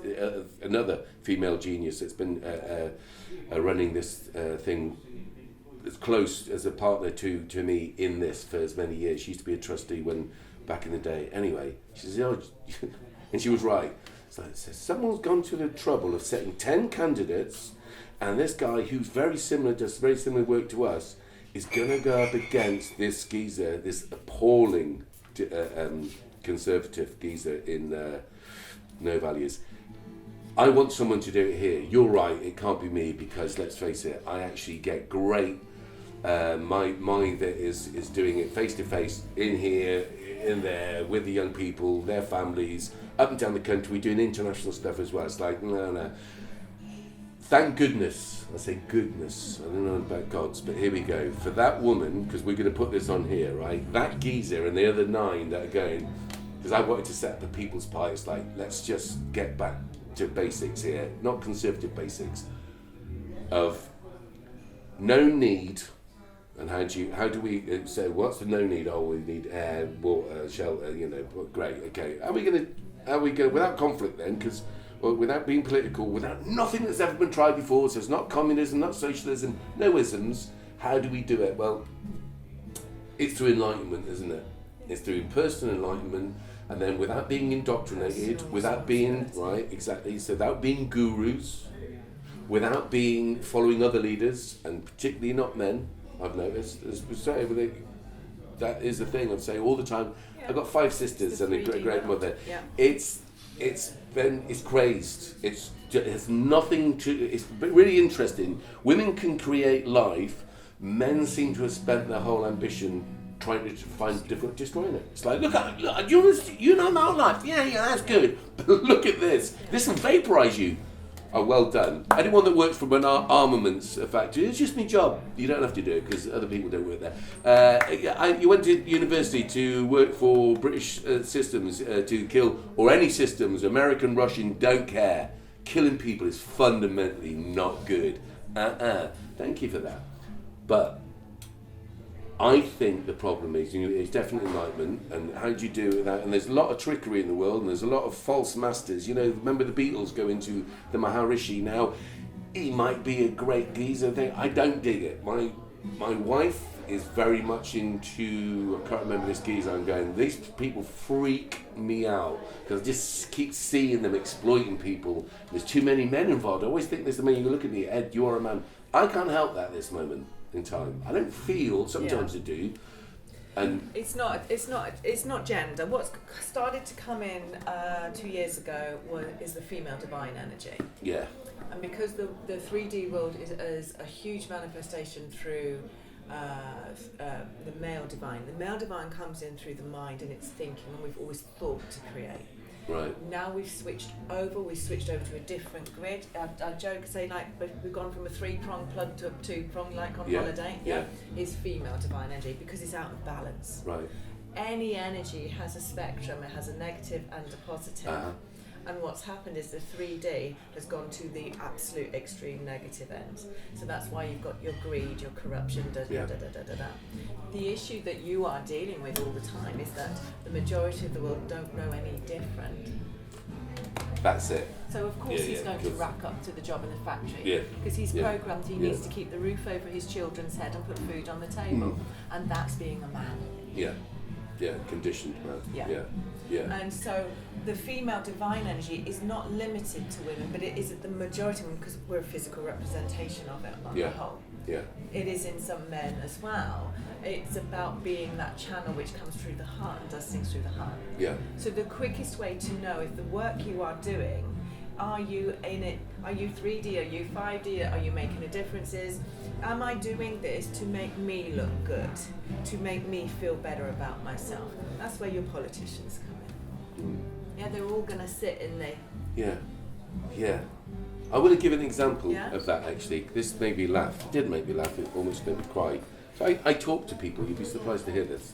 another female genius that's been running this thing as close as a partner to me in this for as many years. She used to be a trustee back in the day. Anyway, she says, and she was right. So it says, someone's gone to the trouble of setting 10 candidates, and this guy who's does very similar work to us, is going to go up against this geezer, this appalling Conservative geezer in No Values. I want someone to do it here. You're right, it can't be me, because let's face it, I actually get great mind that is doing it face to face in here, in there, with the young people, their families, up and down the country, doing international stuff as well. It's like, no. Thank goodness, I say goodness, I don't know about gods, but here we go. For that woman, because we're going to put this on here, right? That geezer and the other 9 that are going, because I wanted to set up a people's party, it's like, let's just get back to basics here, not conservative basics, of no need. And how do we say, what's the no need? Oh, we need air, water, shelter, great, okay. Are we going without conflict then, because without being political, without nothing that's ever been tried before, so it's not communism, not socialism, no isms, how do we do it? Well, it's through enlightenment, isn't it? It's through personal enlightenment, and then without being indoctrinated, without being, right, exactly, so without being gurus, without being following other leaders, and particularly not men, I've noticed. That is the thing I say all the time. Yeah. I've got 5 sisters and a great mother. Yeah. It's crazed. It has nothing to. It's really interesting. Women can create life. Men seem to have spent their whole ambition trying to find different, destroying it. It's like, look, you know my life. Yeah, that's good. But look at this. This will vaporize you. Oh, well done. Anyone that works from an armaments factory, it's just my job. You don't have to do it because other people don't work there. You went to university to work for British systems to kill, or any systems, American, Russian, don't care. Killing people is fundamentally not good. Thank you for that. But I think the problem is, it's definitely enlightenment, and how do you do with that? And there's a lot of trickery in the world, and there's a lot of false masters. Remember the Beatles go into the Maharishi. Now, he might be a great geezer thing. I don't dig it. My wife is very much into, I can't remember this geezer, I'm going, these people freak me out, because I just keep seeing them exploiting people. There's too many men involved. I always think there's the man, you look at me, Ed, you are a man. I can't help that at this moment in time. I don't feel, sometimes I do, and it's not gender. What's started to come in 2 years ago is the female divine energy. Yeah. And because the 3D world is a huge manifestation through the male divine. The male divine comes in through the mind and its thinking, and we've always thought to create. Right. Now we've switched over to a different grid. I joke, say, like, we've gone from a 3-prong plug to a 2-prong, like on holiday. Yeah. Is female divine energy, because it's out of balance. Right. Any energy has a spectrum. It has a negative and a positive. Uh-huh. And what's happened is the 3D has gone to the absolute extreme negative end. So that's why you've got your greed, your corruption, The issue that you are dealing with all the time is that the majority of the world don't know any different. That's it. So of course he's going to rack up to the job in the factory. Yeah. Because he's programmed, he needs to keep the roof over his children's head and put food on the table. And that's being a man. Yeah. Yeah, conditioned man. Yeah. And so the female divine energy is not limited to women, but it is the majority of women, because we're a physical representation of it on the whole. Yeah. It is in some men as well. It's about being that channel which comes through the heart and does things through the heart. Yeah. So the quickest way to know if the work you are doing, are you in it? Are you 3D? Are you 5D? Are you making a difference? Am I doing this to make me look good? To make me feel better about myself? That's where your politicians come in. Yeah, they're all going to sit in there. Yeah. I want to give an example of that, actually. This made me laugh. It did make me laugh. It almost made me cry. So I talk to people. You'd be surprised to hear this,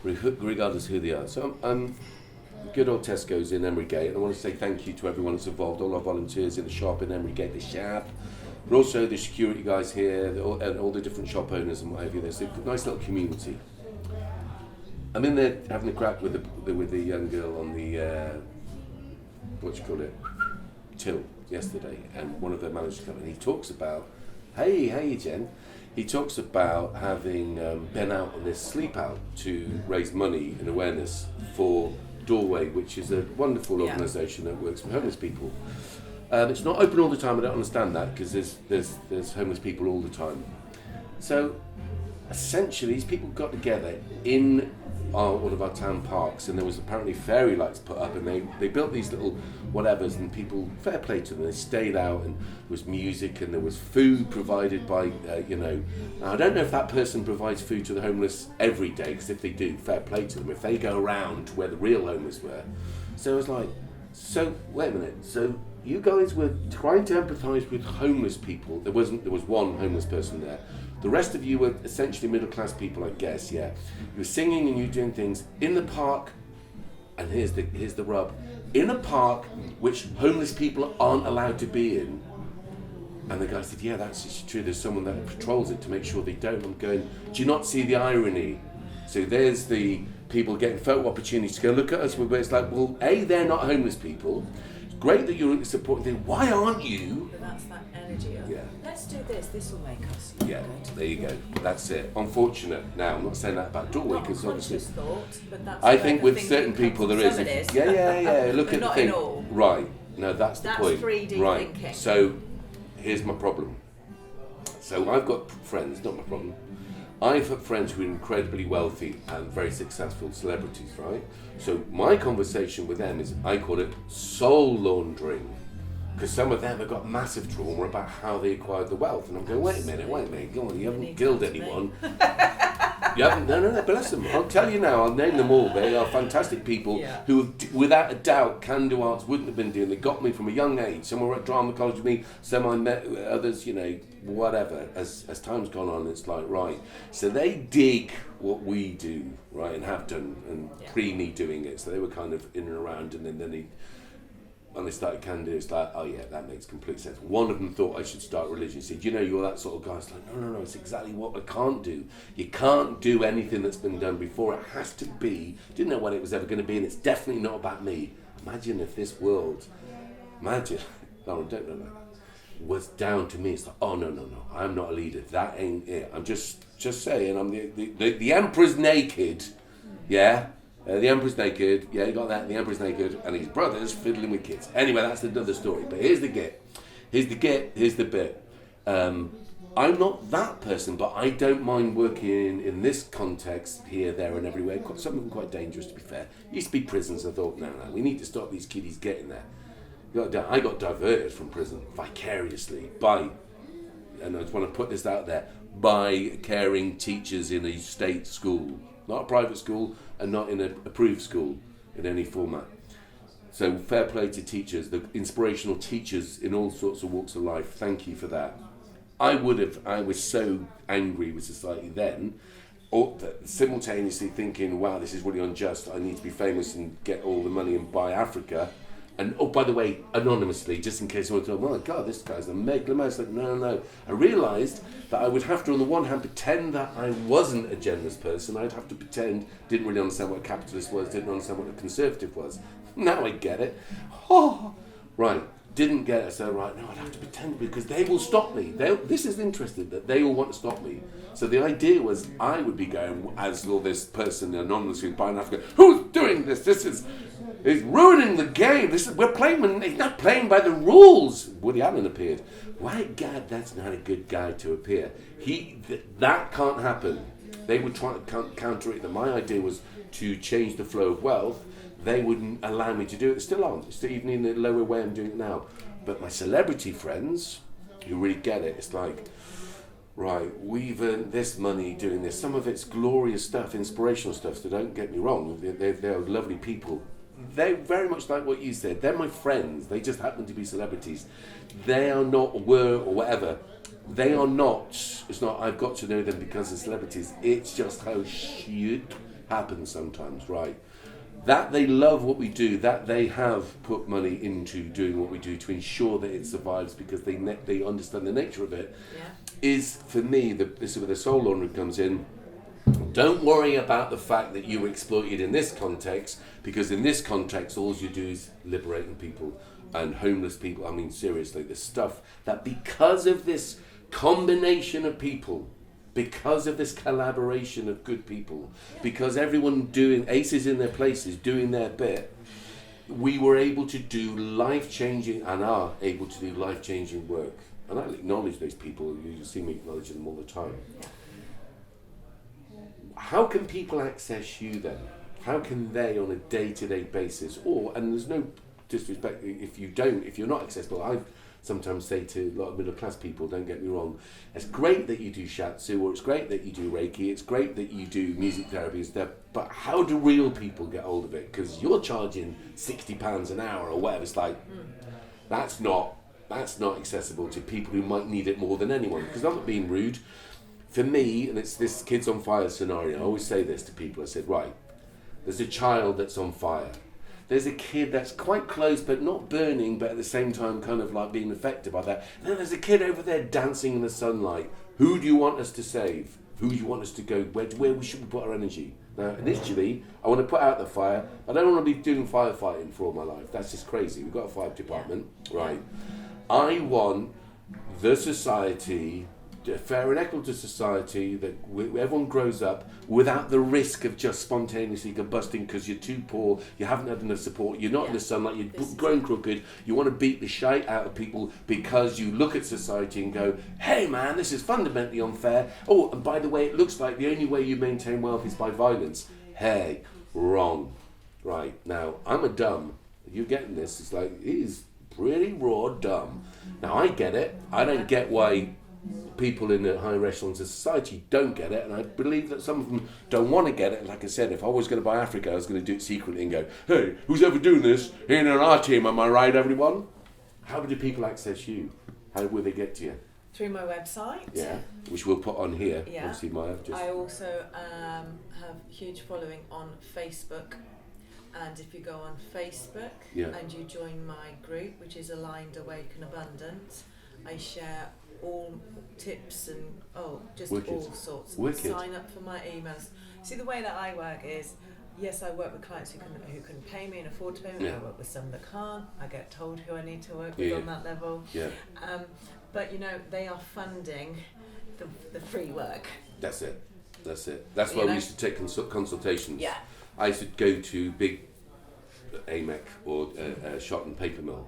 regardless of who they are. So I'm good old Tesco's in Emery Gate, and I want to say thank you to everyone that's involved, all our volunteers in the shop in Emery Gate, the S.H.O.P, but also the security guys here, and all the different shop owners and what have you. There's a nice little community. I'm in there having a crack with the young girl on the till yesterday, and one of the managers come and he talks about, hey Jen, he talks about having been out on this sleep out to raise money and awareness for Doorway, which is a wonderful organisation that works for homeless people. It's not open all the time. I don't understand that, because there's homeless people all the time. So essentially, these people got together in one of our town parks, and there was apparently fairy lights put up, and they built these little whatevers, and people, fair play to them, they stayed out, and there was music, and there was food provided by now I don't know if that person provides food to the homeless every day, because if they do, fair play to them, if they go around to where the real homeless were. So I was like, so wait a minute, so you guys were trying to empathise with homeless people. There was one homeless person there. The rest of you were essentially middle-class people, I guess, yeah. You were singing and you were doing things in the park, and here's the rub, in a park which homeless people aren't allowed to be in. And the guy said, yeah, that's true, there's someone that patrols it to make sure they don't. I'm going, do you not see the irony? So there's the people getting photo opportunities to go, look at us, where it's like, well, A, they're not homeless people. great that you're supporting things. Why aren't you? But that's that energy of, let's do this will make us look good. There you go. That's it. Unfortunate. Now, I'm not saying that about Doorway, because obviously... thought, but that's I think with certain people there is. Look at the thing. Right. No, that's the point. That's 3D right. thinking. So, here's my problem. So, I've got friends, not my problem. I've had friends who are incredibly wealthy and very successful celebrities, right? So my conversation with them is, I call it soul laundering, because some of them have got massive trauma about how they acquired the wealth. And I'm going, wait a minute, go on, you haven't killed anyone. You haven't, no, bless them. I'll tell you now, I'll name them all. They are fantastic people who, without a doubt, can do arts, wouldn't have been doing. They got me from a young age. Some were at drama college with me, some I met, others, whatever. As time's gone on, it's like, right. So they dig what we do, right, and have done, and pre me doing it. So they were kind of in and around, and then when they started Canada, it's like, oh yeah, that makes complete sense. One of them thought I should start religion. He said, you're that sort of guy. It's like, no, it's exactly what I can't do. You can't do anything that's been done before. It has to be. Didn't know when it was ever going to be, and it's definitely not about me. Imagine if this world, no, don't know that, was down to me. It's like, oh no, I'm not a leader. That ain't it. I'm just saying, I'm the emperor's naked, the Emperor's naked, you got that, the Emperor's naked, and his brother's fiddling with kids. Anyway, that's another story, but here's the bit. I'm not that person, but I don't mind working in this context, here, there, and everywhere. Some of them quite dangerous, to be fair. Used to be prisons, I thought, no, we need to stop these kiddies getting there. I got diverted from prison vicariously by, and I just want to put this out there, by caring teachers in a state school. Not a private school, and not in an approved school in any format. So fair play to teachers, the inspirational teachers in all sorts of walks of life. Thank you for that. I was so angry with society then, simultaneously thinking, wow, this is really unjust. I need to be famous and get all the money and buy Africa. And by the way, anonymously, just in case you want to go, oh my God, this guy's a megalomaniac. Like, no. I realised that I would have to, on the one hand, pretend that I wasn't a generous person. I'd have to pretend, didn't really understand what a capitalist was, didn't understand what a conservative was. Now I get it. Oh, right. Didn't get it. So, right, now I'd have to pretend because they will stop me. This is interesting, that they all want to stop me. So the idea was I would be going, as all this person anonymously buying Africa, who's doing this? This is... He's ruining the game. We're playing. He's not playing by the rules. Woody Allen appeared. Why, God, that's not a good guy to appear. That can't happen. They would try to counter it. My idea was to change the flow of wealth. They wouldn't allow me to do it. They still aren't. Still, even in the lower way I'm doing it now. But my celebrity friends, who really get it, it's like, right, we've earned this money doing this. Some of it's glorious stuff, inspirational stuff. So don't get me wrong. They're lovely people. They're very much like what you said. They're my friends. They just happen to be celebrities. They are not, were, or whatever. They are not. It's not, I've got to know them because they're celebrities. It's just how shit happens sometimes, right? That they love what we do, that they have put money into doing what we do to ensure that it survives because they understand the nature of it, is, for me, this is where the soul laundering comes in. Don't worry about the fact that you were exploited in this context, because in this context all you do is liberating people and homeless people. I mean, seriously, the stuff that because of this combination of people, because of this collaboration of good people, because everyone doing aces in their places, doing their bit, we were able to do life-changing and are able to do life-changing work. And I acknowledge those people. You see me acknowledging them all the time. How can people access you then? How can they on a day-to-day basis, and there's no disrespect if you're not accessible. I sometimes say to a lot of middle-class people, don't get me wrong, it's great that you do shiatsu, or it's great that you do Reiki, it's great that you do music therapy and stuff, but how do real people get hold of it? Because you're charging £60 an hour or whatever. It's like, that's not accessible to people who might need it more than anyone. Because I'm not being rude. For me, and it's this kids on fire scenario, I always say this to people. I said, right, there's a child that's on fire. There's a kid that's quite close but not burning, but at the same time kind of like being affected by that. And then there's a kid over there dancing in the sunlight. Who do you want us to save? Who do you want us to go? Where should we put our energy? Now, initially, I want to put out the fire. I don't want to be doing firefighting for all my life. That's just crazy. We've got a fire department, right? I want the society, fair and equitable society, that everyone grows up without the risk of just spontaneously combusting because you're too poor, you haven't had enough support, you're not in the sunlight, you're grown crooked, you want to beat the shite out of people because you look at society and go, hey man, this is fundamentally unfair. Oh, and by the way, it looks like the only way you maintain wealth is by violence. Hey, wrong. Right, now, I'm a dumb. You're getting this. It's like, he's pretty raw dumb. Now, I get it. I don't get why people in the higher echelons of society don't get it, and I believe that some of them don't want to get it. Like I said, if I was going to buy Africa, I was going to do it secretly and go, hey, who's ever doing this? Ain't on our team, am I right, everyone? How do people access you? How will they get to you? Through my website. Yeah, which we'll put on here. Yeah. Obviously, Maya. I also have huge following on Facebook. And if you go on Facebook and you join my group, which is Aligned, Awake and Abundant, I share all tips and just Wicked. all sorts. Wicked. Sign up for my emails. See, the way that I work is, yes, I work with clients who can pay me and afford to pay me. I work with some that can't. I get told who I need to work with on that level. Yeah. But they are funding the free work. That's it. That's why we used to take consultations. Yeah. I used to go to big AMEC or shot and paper mill.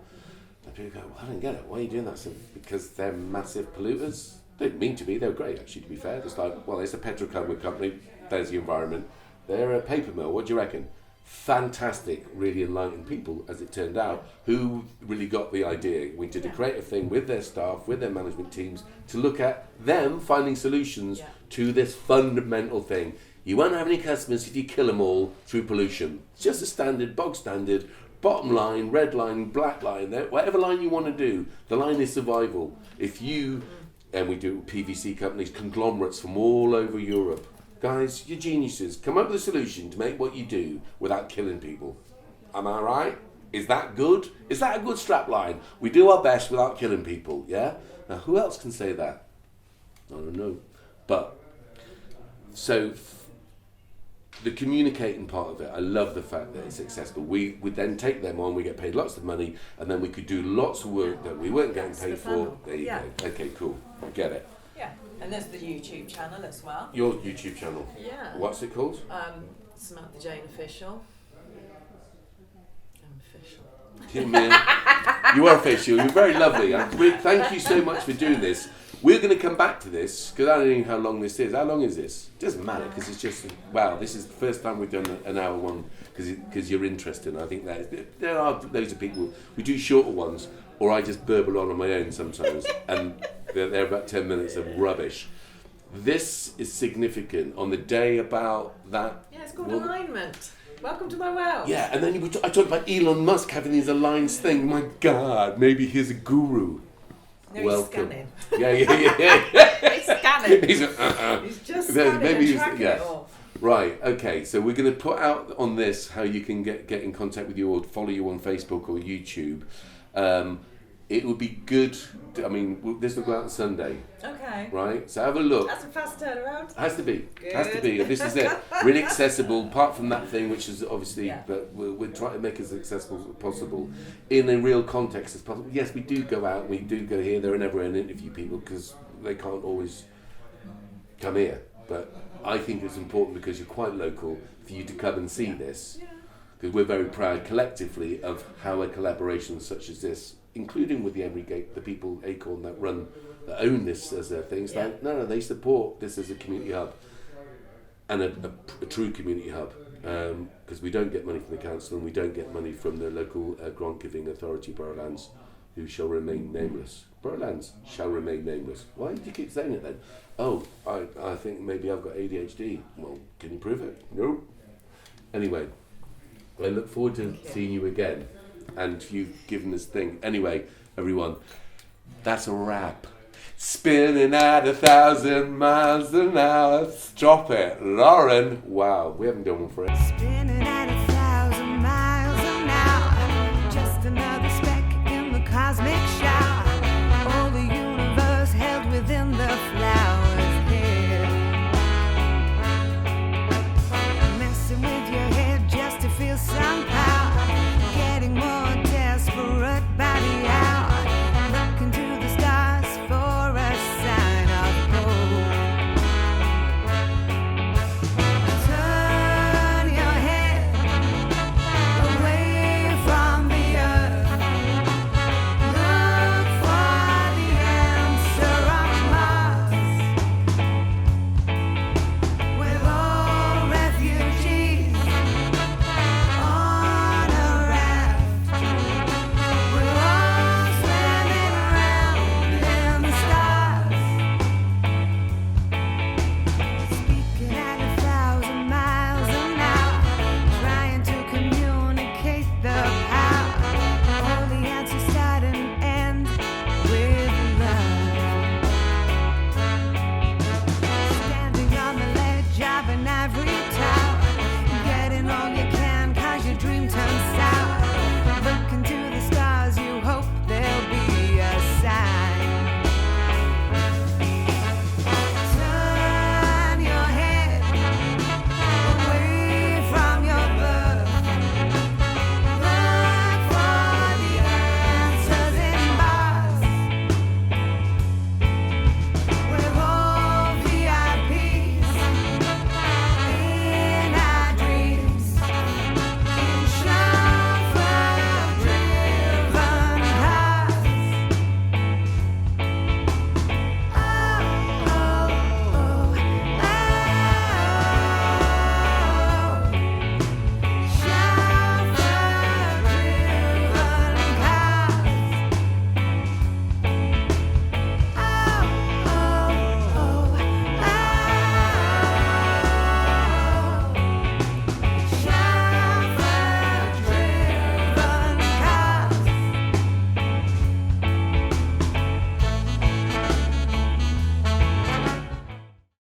And people go, well, I don't get it. Why are you doing that? So, because they're massive polluters. They didn't mean to be. They were great, actually, to be fair. It's like, well, it's a petrochemical company. There's the environment. They're a paper mill. What do you reckon? Fantastic, really enlightened people, as it turned out, who really got the idea. We did a creative thing with their staff, with their management teams, to look at them finding solutions to this fundamental thing. You won't have any customers if you kill them all through pollution. It's just a standard, bog standard, bottom line, red line, black line, whatever line you want to do. The line is survival. If you, and we do PVC companies, conglomerates from all over Europe, guys, you're geniuses. Come up with a solution to make what you do without killing people. Am I right? Is that good? Is that a good strap line? We do our best without killing people, yeah? Now, who else can say that? I don't know. But, so, the communicating part of it, I love the fact that it's accessible. We would then take them on, we get paid lots of money, and then we could do lots of work that we weren't getting paid for. There you go. Okay, cool. I get it. Yeah, and there's the YouTube channel as well. Your YouTube channel? Yeah. What's it called? Samantha Jane Official. I'm official. You are official. You're very lovely. Thank you so much for doing this. We're going to come back to this, because I don't know how long this is. How long is this? It doesn't matter, because it's just, wow, this is the first time we've done an hour one, because you're interested. I think that there are loads of people, we do shorter ones, or I just burble on my own sometimes, and they're about 10 minutes of rubbish. This is significant on the day about that. Yeah, it's called alignment. Welcome to my world. Yeah, and then I talked about Elon Musk having these alliance thing. My God, maybe he's a guru. No, welcome. He's scanning. Yeah. He's scanning. He's just scanning and tracking it off. Right, okay, so we're going to put out on this how you can get in contact with you or follow you on Facebook or YouTube. It would be good, this will go out on Sunday. Okay. Right, so have a look. That's a fast turnaround. Has to be. Good. Has to be. This is it. Really accessible, apart from that thing, which is obviously, but we're trying to make it as accessible as possible in a real context as possible. Yes, we do go out, we do go here, there and everywhere and interview people because they can't always come here. But I think it's important because you're quite local for you to come and see this. Because we're very proud collectively of how a collaboration such as this, including with the Emery Gate, the people, Acorn, that own this as their thing. It's like, no, they support this as a community hub and a true community hub. Because we don't get money from the council and we don't get money from the local grant-giving authority, Borough Lands, who shall remain nameless. Borough Lands shall remain nameless. Why do you keep saying it then? Oh, I think maybe I've got ADHD. Well, can you prove it? No. Anyway, I look forward to seeing you again. And you've given this thing. Anyway, everyone, that's a wrap. Spinning at 1,000 miles an hour. Stop it. Lauren. Wow, we haven't done one for it. Spinning